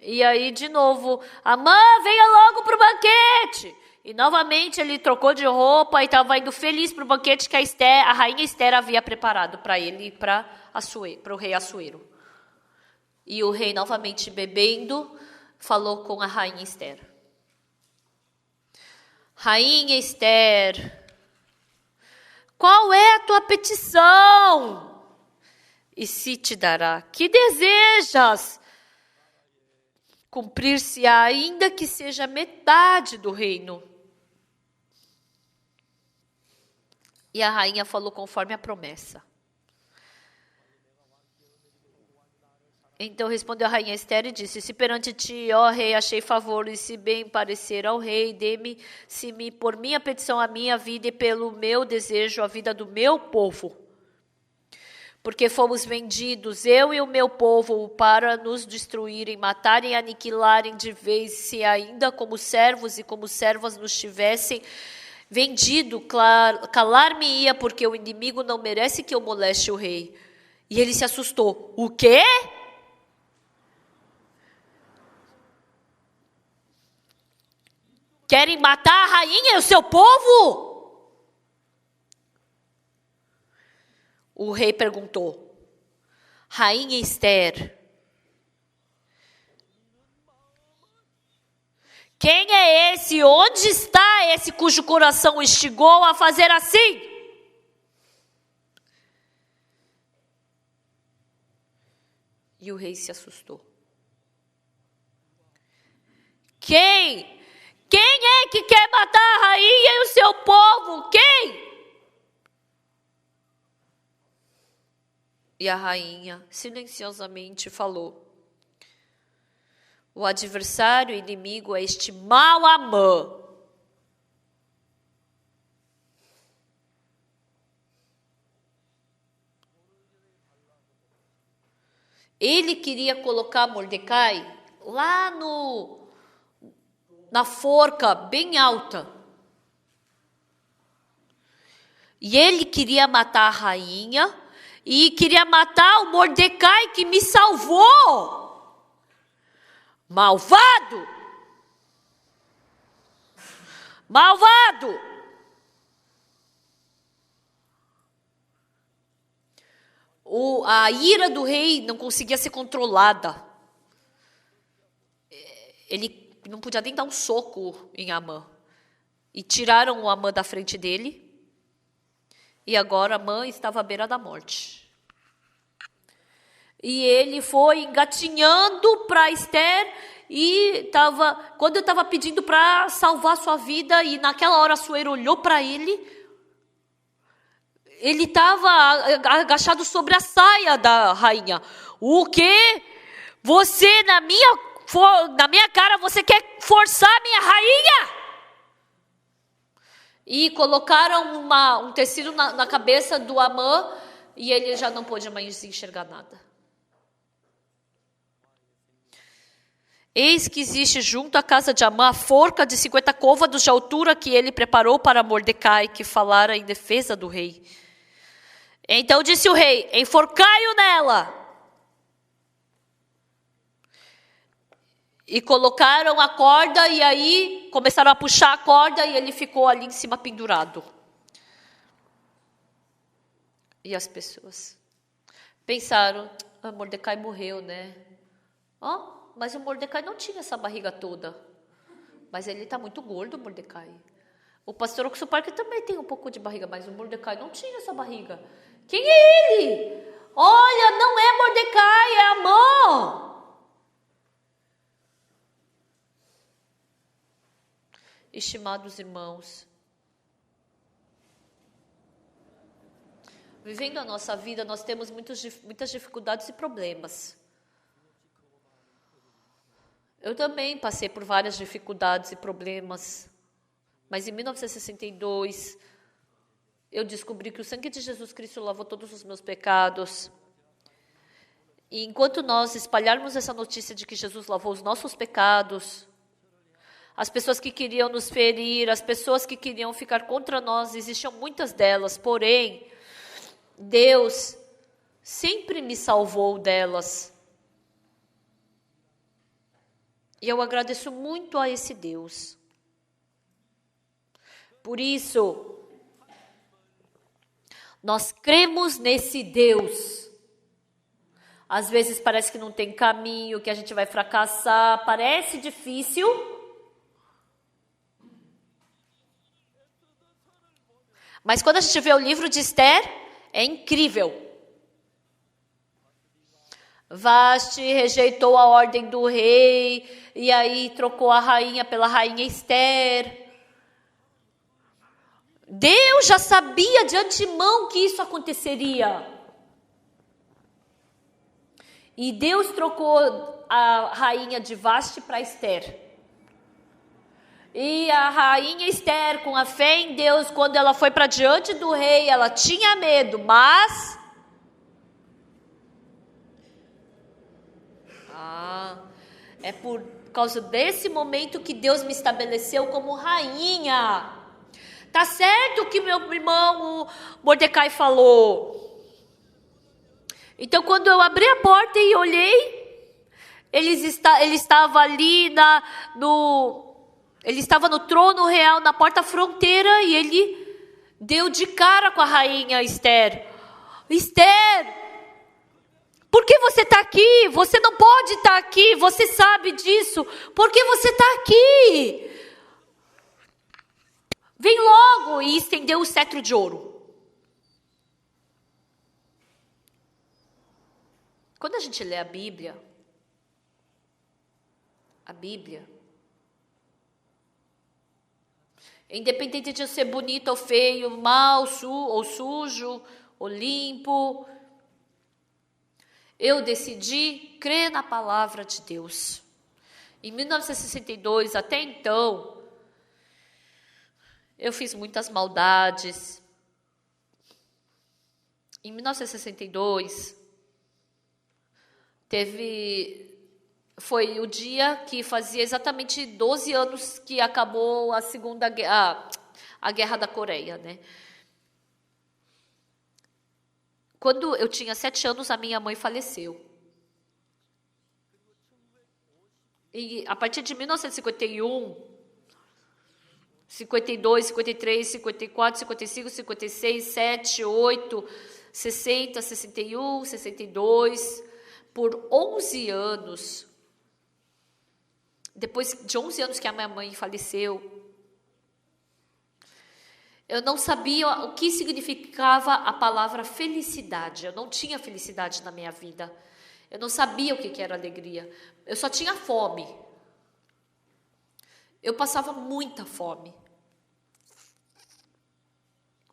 E aí, de novo, Amã, venha logo para o banquete. E novamente ele trocou de roupa e estava indo feliz para o banquete que a rainha Esther havia preparado para ele e para o rei Assuero. E o rei, novamente bebendo, falou com a rainha Esther. Rainha Esther, qual é a tua petição? E se te dará, que desejas? Cumprir-se ainda que seja metade do reino. E a rainha falou conforme a promessa. Então respondeu a rainha Esther e disse: se perante ti, ó rei, achei favor, e se bem parecer ao rei, dê-me-se-me por minha petição a minha vida e pelo meu desejo a vida do meu povo. Porque fomos vendidos, eu e o meu povo, para nos destruírem, matarem e aniquilarem de vez, se ainda como servos e como servas nos tivessem vendido, calar-me-ia, porque o inimigo não merece que eu moleste o rei. E ele se assustou. O quê? Querem matar a rainha e o seu povo? O rei perguntou: Rainha Esther, quem é esse? Onde está esse cujo coração instigou a fazer assim? E o rei se assustou. Quem é que quer matar a rainha e o seu povo? Quem? E a rainha silenciosamente falou: o adversário inimigo é este mau Amã. Ele queria colocar Mordecai lá na forca bem alta. E ele queria matar a rainha e queria matar o Mordecai que me salvou. Malvado! Malvado! A ira do rei não conseguia ser controlada. Ele não podia nem dar um soco em Amã. E tiraram o Amã da frente dele. E agora Amã estava à beira da morte. E ele foi engatinhando para Esther e quando eu estava pedindo para salvar sua vida, e naquela hora Assuero olhou para ele estava agachado sobre a saia da rainha. O quê? Você, na minha cara, você quer forçar a minha rainha? E colocaram um tecido na cabeça do Amã, e ele já não pôde mais enxergar nada. Eis que existe junto à casa de Amã a forca de 50 côvados de altura que ele preparou para Mordecai, que falara em defesa do rei. Então disse o rei: enforcai-o nela. E colocaram a corda, e aí começaram a puxar a corda, e ele ficou ali em cima pendurado. E as pessoas pensaram: Mordecai morreu, né? Mas o Mordecai não tinha essa barriga toda. Mas ele está muito gordo, Mordecai. O pastor Oxo Parker também tem um pouco de barriga, mas o Mordecai não tinha essa barriga. Quem é ele? Olha, não é Mordecai, é Amã. Estimados irmãos, vivendo a nossa vida, nós temos muitas dificuldades e problemas. Eu também passei por várias dificuldades e problemas, mas em 1962, eu descobri que o sangue de Jesus Cristo lavou todos os meus pecados. E enquanto nós espalharmos essa notícia de que Jesus lavou os nossos pecados, as pessoas que queriam nos ferir, as pessoas que queriam ficar contra nós, existiam muitas delas, porém, Deus sempre me salvou delas. E eu agradeço muito a esse Deus. Por isso, nós cremos nesse Deus. Às vezes parece que não tem caminho, que a gente vai fracassar, parece difícil. Mas quando a gente vê o livro de Esther, é incrível. Vasti rejeitou a ordem do rei, e aí trocou a rainha pela rainha Esther. Deus já sabia de antemão que isso aconteceria. E Deus trocou a rainha de Vasti para Esther. E a rainha Esther, com a fé em Deus, quando ela foi para diante do rei, ela tinha medo, mas... é por causa desse momento que Deus me estabeleceu como rainha. Tá certo o que meu irmão Mordecai falou. Então, quando eu abri a porta e olhei, ele estava ali ele estava no trono real, na porta fronteira, e ele deu de cara com a rainha Esther. Esther, por que você está aqui? Você não pode estar aqui, você sabe disso. Por que você está aqui? Vem logo, e estendeu o cetro de ouro. Quando a gente lê a Bíblia, independente de eu ser bonito ou feio, mal ou sujo ou limpo, eu decidi crer na palavra de Deus. Em 1962, até então, eu fiz muitas maldades. Em 1962, foi o dia que fazia exatamente 12 anos que acabou a Guerra da Coreia, né? Quando eu tinha 7 anos, a minha mãe faleceu. E a partir de 1951, 52, 53, 54, 55, 56, 7, 8, 60, 61, 62, por 11 anos, depois de 11 anos que a minha mãe faleceu, eu não sabia o que significava a palavra felicidade. Eu não tinha felicidade na minha vida. Eu não sabia o que era alegria. Eu só tinha fome. Eu passava muita fome.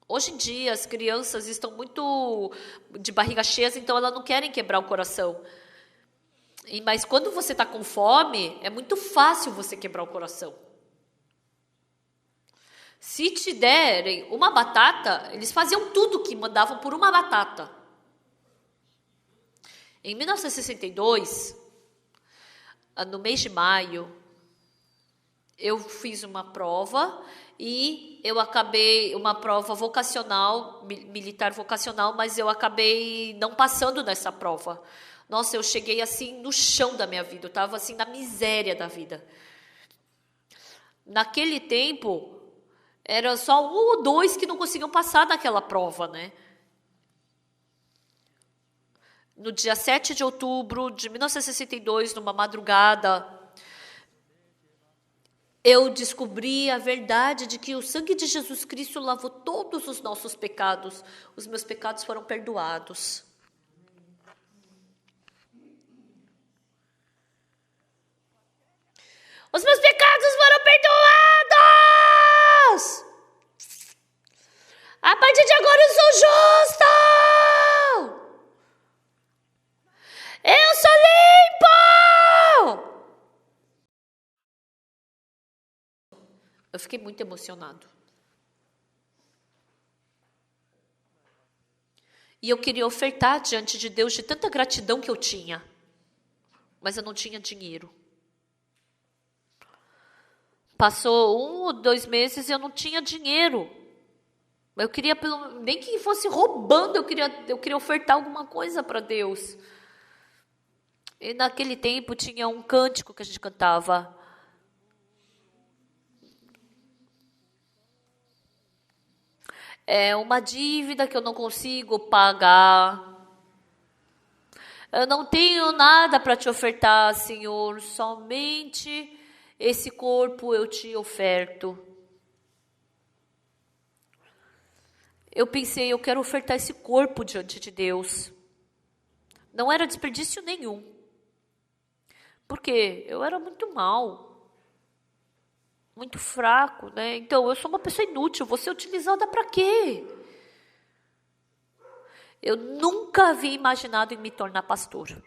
Hoje em dia, as crianças estão muito de barriga cheia, então elas não querem quebrar o coração. Mas quando você está com fome, é muito fácil você quebrar o coração. Se te derem uma batata, eles faziam tudo que mandavam por uma batata. Em 1962, no mês de maio, eu fiz uma prova e eu acabei, uma prova vocacional, militar vocacional, mas eu acabei não passando nessa prova. Nossa, eu cheguei assim no chão da minha vida, eu estava assim na miséria da vida. Naquele tempo, era só 1 ou 2 que não conseguiam passar naquela prova, né? No dia 7 de outubro de 1962, numa madrugada, eu descobri a verdade de que o sangue de Jesus Cristo lavou todos os nossos pecados. Os meus pecados foram perdoados. Os meus pecados foram perdoados! A partir de agora eu sou justo! Eu sou limpo! Eu fiquei muito emocionado. E eu queria ofertar diante de Deus de tanta gratidão que eu tinha. Mas eu não tinha dinheiro. Passou 1 ou 2 meses e eu não tinha dinheiro. Eu queria, nem que fosse roubando, eu queria ofertar alguma coisa para Deus. E naquele tempo tinha um cântico que a gente cantava. É uma dívida que eu não consigo pagar. Eu não tenho nada para te ofertar, Senhor, somente esse corpo eu te oferto. Eu pensei, eu quero ofertar esse corpo diante de Deus. Não era desperdício nenhum. Porque eu era muito mal. muito fraco, né? Então, eu sou uma pessoa inútil, vou ser utilizada para quê? Eu nunca havia imaginado em me tornar pastor.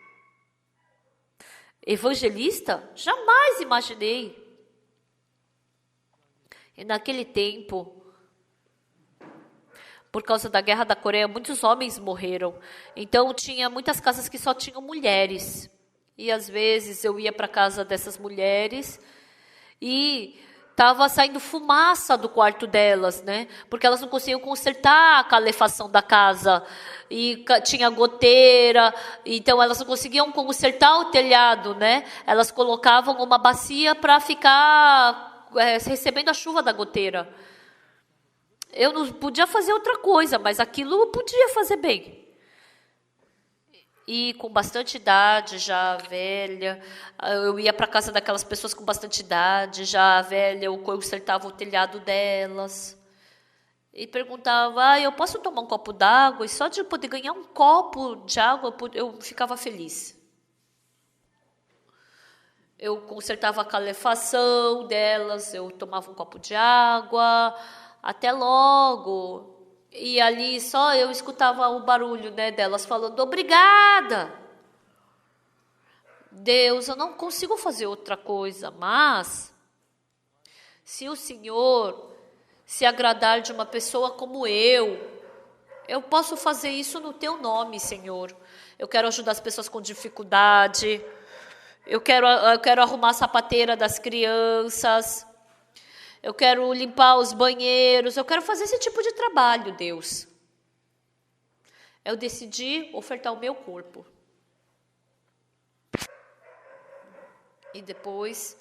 Evangelista? Jamais imaginei. E naquele tempo, por causa da Guerra da Coreia, muitos homens morreram. Então, tinha muitas casas que só tinham mulheres. E às vezes eu ia para a casa dessas mulheres e estava saindo fumaça do quarto delas, né? Porque elas não conseguiam consertar a calefação da casa. E tinha goteira, então elas não conseguiam consertar o telhado, né? Elas colocavam uma bacia para ficar recebendo a chuva da goteira. Eu não podia fazer outra coisa, mas aquilo eu podia fazer bem. E com bastante idade, já velha, eu ia para casa daquelas pessoas com bastante idade, já velha, eu consertava o telhado delas. E perguntava, eu posso tomar um copo d'água? E só de eu poder ganhar um copo de água, eu ficava feliz. Eu consertava a calefação delas, eu tomava um copo de água, até logo. E ali só eu escutava o barulho, né, delas falando, obrigada. Deus, eu não consigo fazer outra coisa, mas se o Senhor se agradar de uma pessoa como eu posso fazer isso no teu nome, Senhor. Eu quero ajudar as pessoas com dificuldade, eu quero arrumar a sapateira das crianças, eu quero limpar os banheiros, eu quero fazer esse tipo de trabalho, Deus. Eu decidi ofertar o meu corpo. E depois,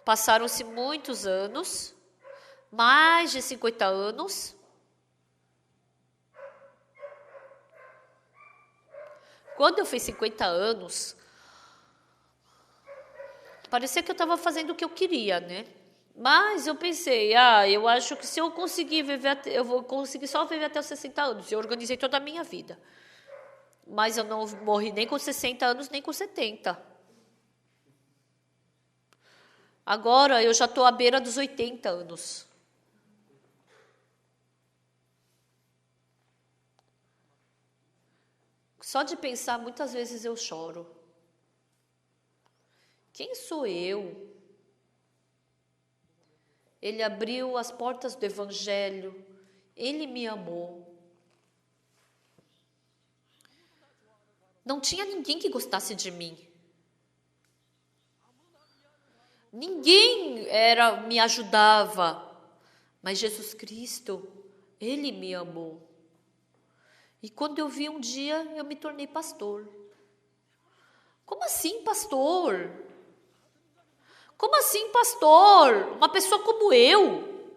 passaram-se muitos anos, mais de 50 anos. Quando eu fiz 50 anos, parecia que eu estava fazendo o que eu queria, né? Mas eu pensei, eu acho que se eu conseguir viver, eu vou conseguir só viver até os 60 anos. Eu organizei toda a minha vida. Mas eu não morri nem com 60 anos, nem com 70. Agora eu já estou à beira dos 80 anos. Só de pensar, muitas vezes eu choro. Quem sou eu? Ele abriu as portas do Evangelho. Ele me amou. Não tinha ninguém que gostasse de mim. Ninguém me ajudava. Mas Jesus Cristo, Ele me amou. E quando eu vi um dia, eu me tornei pastor. Como assim, pastor? Como assim, pastor? Uma pessoa como eu?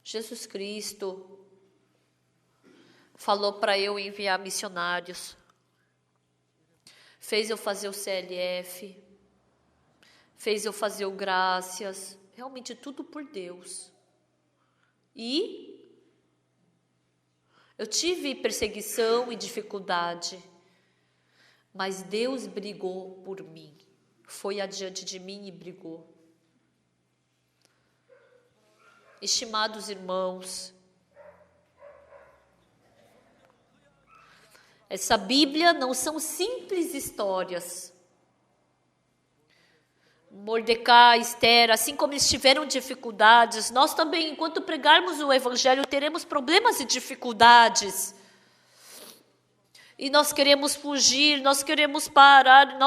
Jesus Cristo falou para eu enviar missionários. Fez eu fazer o CLF. Fez eu fazer o Graças. Realmente tudo por Deus. E eu tive perseguição e dificuldade, mas Deus brigou por mim. Foi adiante de mim e brigou. Estimados irmãos, essa Bíblia não são simples histórias. Mordecai, Esther, assim como eles tiveram dificuldades, nós também, enquanto pregarmos o Evangelho, teremos problemas e dificuldades. E nós queremos fugir, nós queremos parar,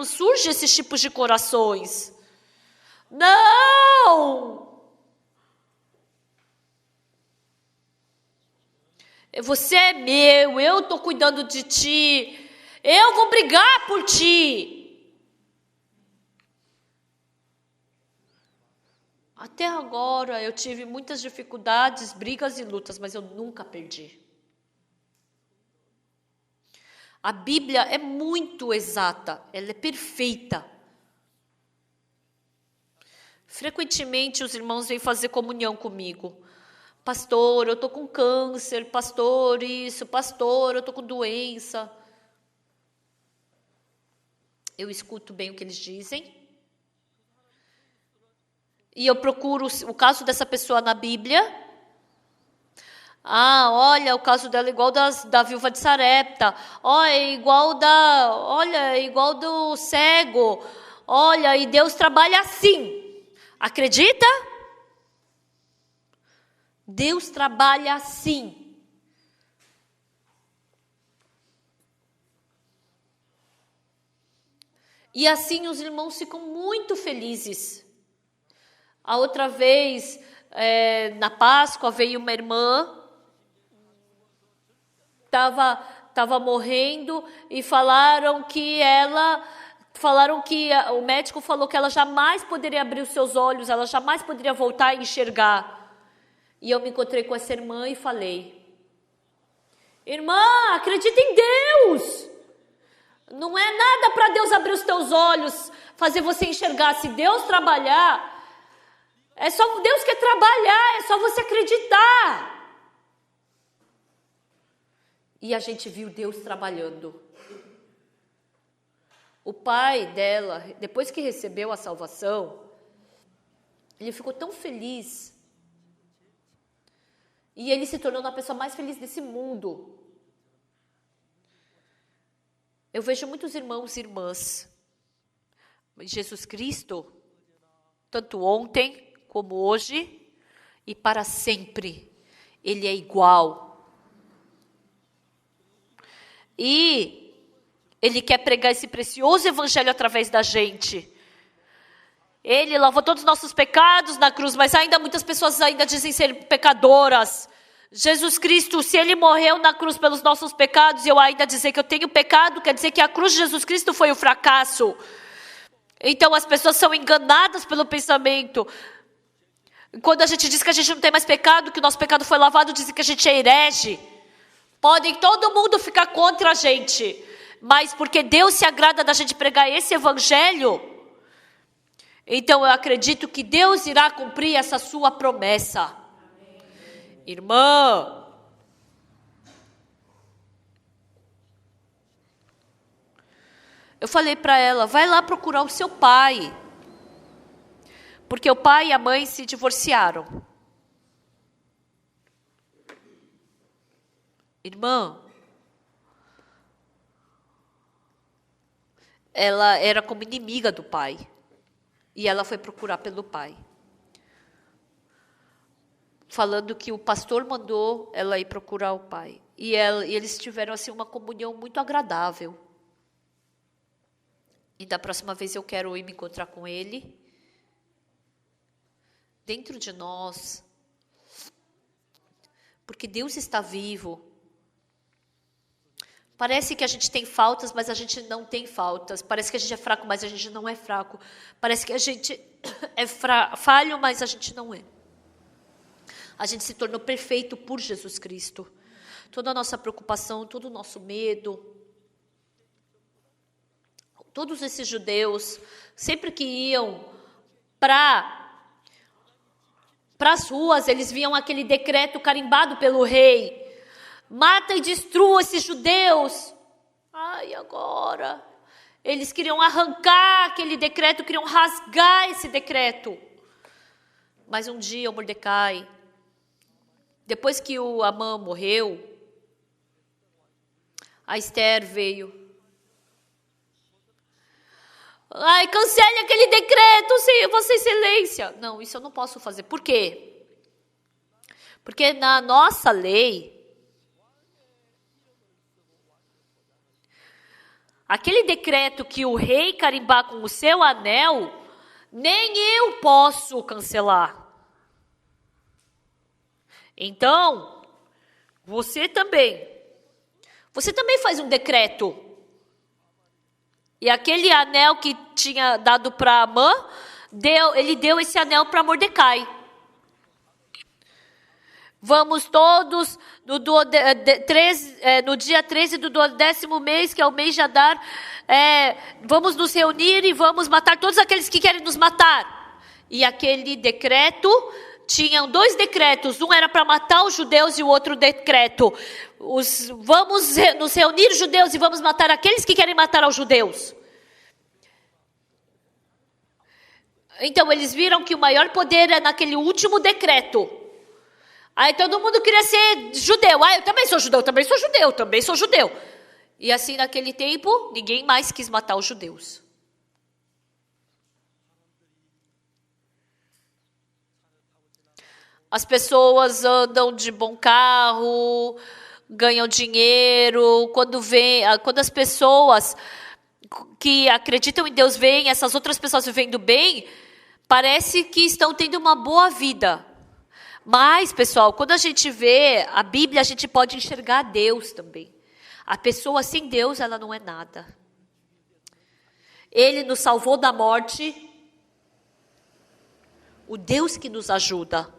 surge esses tipos de corações. Não! Você é meu, eu estou cuidando de ti, eu vou brigar por ti. Até agora eu tive muitas dificuldades, brigas e lutas, mas eu nunca perdi. A Bíblia é muito exata, ela é perfeita. Frequentemente os irmãos vêm fazer comunhão comigo. Pastor, eu estou com câncer, pastor, isso, pastor, eu estou com doença. Eu escuto bem o que eles dizem. e eu procuro o caso dessa pessoa na Bíblia. Ah, olha, o caso dela é igual da viúva de Sarepta. Olha, é igual do cego. Olha, e Deus trabalha assim. Acredita? Deus trabalha assim. E assim os irmãos ficam muito felizes. A outra vez, na Páscoa, veio uma irmã, estava morrendo, e falaram que o médico falou que ela jamais poderia abrir os seus olhos, ela jamais poderia voltar a enxergar. E eu me encontrei com essa irmã e falei: irmã, acredita em Deus. Não é nada para Deus abrir os teus olhos, fazer você enxergar. Se Deus trabalhar, Deus quer trabalhar, é só você acreditar. E a gente viu Deus trabalhando. O pai dela, depois que recebeu a salvação, ele ficou tão feliz. E ele se tornou a pessoa mais feliz desse mundo. Eu vejo muitos irmãos e irmãs. Jesus Cristo, tanto ontem como hoje e para sempre, Ele é igual. E Ele quer pregar esse precioso evangelho através da gente. Ele lavou todos os nossos pecados na cruz, mas ainda muitas pessoas ainda dizem ser pecadoras. Jesus Cristo, se Ele morreu na cruz pelos nossos pecados, e eu ainda dizer que eu tenho pecado, quer dizer que a cruz de Jesus Cristo foi o fracasso. Então as pessoas são enganadas pelo pensamento. Quando a gente diz que a gente não tem mais pecado, que o nosso pecado foi lavado, dizem que a gente é herege. Podem todo mundo ficar contra a gente, mas porque Deus se agrada da gente pregar esse evangelho, então eu acredito que Deus irá cumprir essa sua promessa. Amém. Irmã, eu falei para ela, vai lá procurar o seu pai, porque o pai e a mãe se divorciaram. Irmã, ela era como inimiga do pai. E ela foi procurar pelo pai. Falando que o pastor mandou ela ir procurar o pai. E eles tiveram assim uma comunhão muito agradável. E da próxima vez eu quero ir me encontrar com ele. Dentro de nós. Porque Deus está vivo. Parece que a gente tem faltas, mas a gente não tem faltas. Parece que a gente é fraco, mas a gente não é fraco. Parece que a gente é falho, mas a gente não é. A gente se tornou perfeito por Jesus Cristo. Toda a nossa preocupação, todo o nosso medo. Todos esses judeus, sempre que iam para as ruas, eles viam aquele decreto carimbado pelo rei. Mata e destrua esses judeus. Ai, agora. Eles queriam arrancar aquele decreto, queriam rasgar esse decreto. Mas um dia o Mordecai, depois que o Amã morreu, a Esther veio. Ai, cancele aquele decreto, Vossa Excelência. Não, isso eu não posso fazer. Por quê? Porque na nossa lei, aquele decreto que o rei carimbar com o seu anel, nem eu posso cancelar. Então, você também faz um decreto. E aquele anel que tinha dado para Amã, ele deu esse anel para Mordecai. Vamos todos, no dia 13 do 10º mês, que é o mês de Adar, vamos nos reunir e vamos matar todos aqueles que querem nos matar. E aquele decreto, tinham 2 decretos, um era para matar os judeus e o outro decreto. Vamos nos reunir judeus e vamos matar aqueles que querem matar aos judeus. Então, eles viram que o maior poder é naquele último decreto. Aí todo mundo queria ser judeu. Eu também sou judeu, também sou judeu, também sou judeu. E assim, naquele tempo, ninguém mais quis matar os judeus. As pessoas andam de bom carro, ganham dinheiro. Quando as pessoas que acreditam em Deus veem essas outras pessoas vivendo bem, parece que estão tendo uma boa vida. Mas, pessoal, quando a gente vê a Bíblia, a gente pode enxergar Deus também. A pessoa sem Deus, ela não é nada. Ele nos salvou da morte. O Deus que nos ajuda.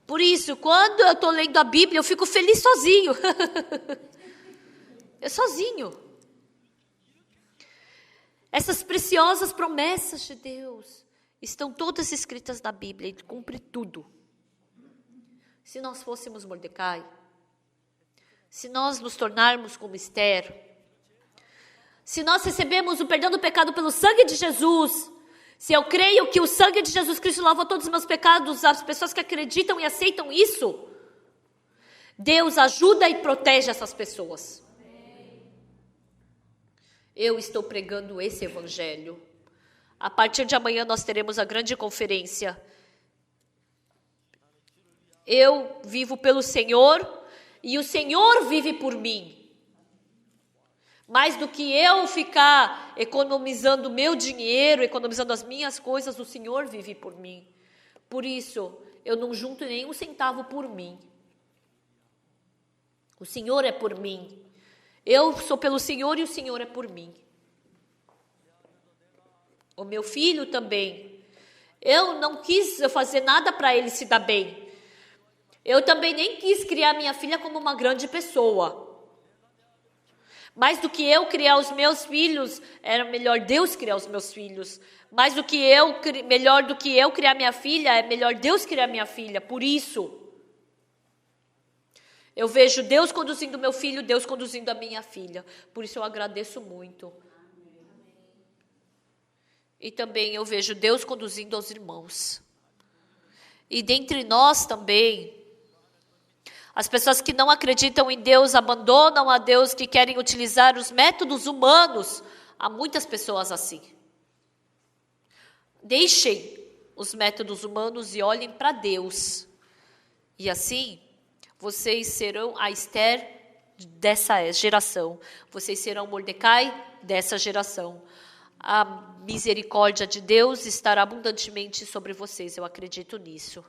Por isso, quando eu estou lendo a Bíblia, eu fico feliz sozinho. Sozinho. Essas preciosas promessas de Deus estão todas escritas na Bíblia e cumpre tudo. Se nós fôssemos Mordecai, se nós nos tornarmos como Esther, se nós recebemos o perdão do pecado pelo sangue de Jesus, se eu creio que o sangue de Jesus Cristo lavou todos os meus pecados, as pessoas que acreditam e aceitam isso, Deus ajuda e protege essas pessoas. Eu estou pregando esse evangelho. A partir de amanhã nós teremos a grande conferência. Eu vivo pelo Senhor e o Senhor vive por mim. Mais do que eu ficar economizando meu dinheiro, economizando as minhas coisas, o Senhor vive por mim. Por isso, eu não junto nenhum centavo por mim. O Senhor é por mim. Eu sou pelo Senhor e o Senhor é por mim. O meu filho também. Eu não quis fazer nada para ele se dar bem. Eu também nem quis criar minha filha como uma grande pessoa. Mais do que eu criar os meus filhos, era melhor Deus criar os meus filhos. Melhor do que eu criar minha filha, é melhor Deus criar minha filha. Por isso, eu vejo Deus conduzindo meu filho, Deus conduzindo a minha filha. Por isso eu agradeço muito. E também eu vejo Deus conduzindo aos irmãos. E dentre nós também, as pessoas que não acreditam em Deus, abandonam a Deus, que querem utilizar os métodos humanos. Há muitas pessoas assim. Deixem os métodos humanos e olhem para Deus. E assim, vocês serão a Esther dessa geração. Vocês serão Mordecai dessa geração. A misericórdia de Deus estará abundantemente sobre vocês. Eu acredito nisso.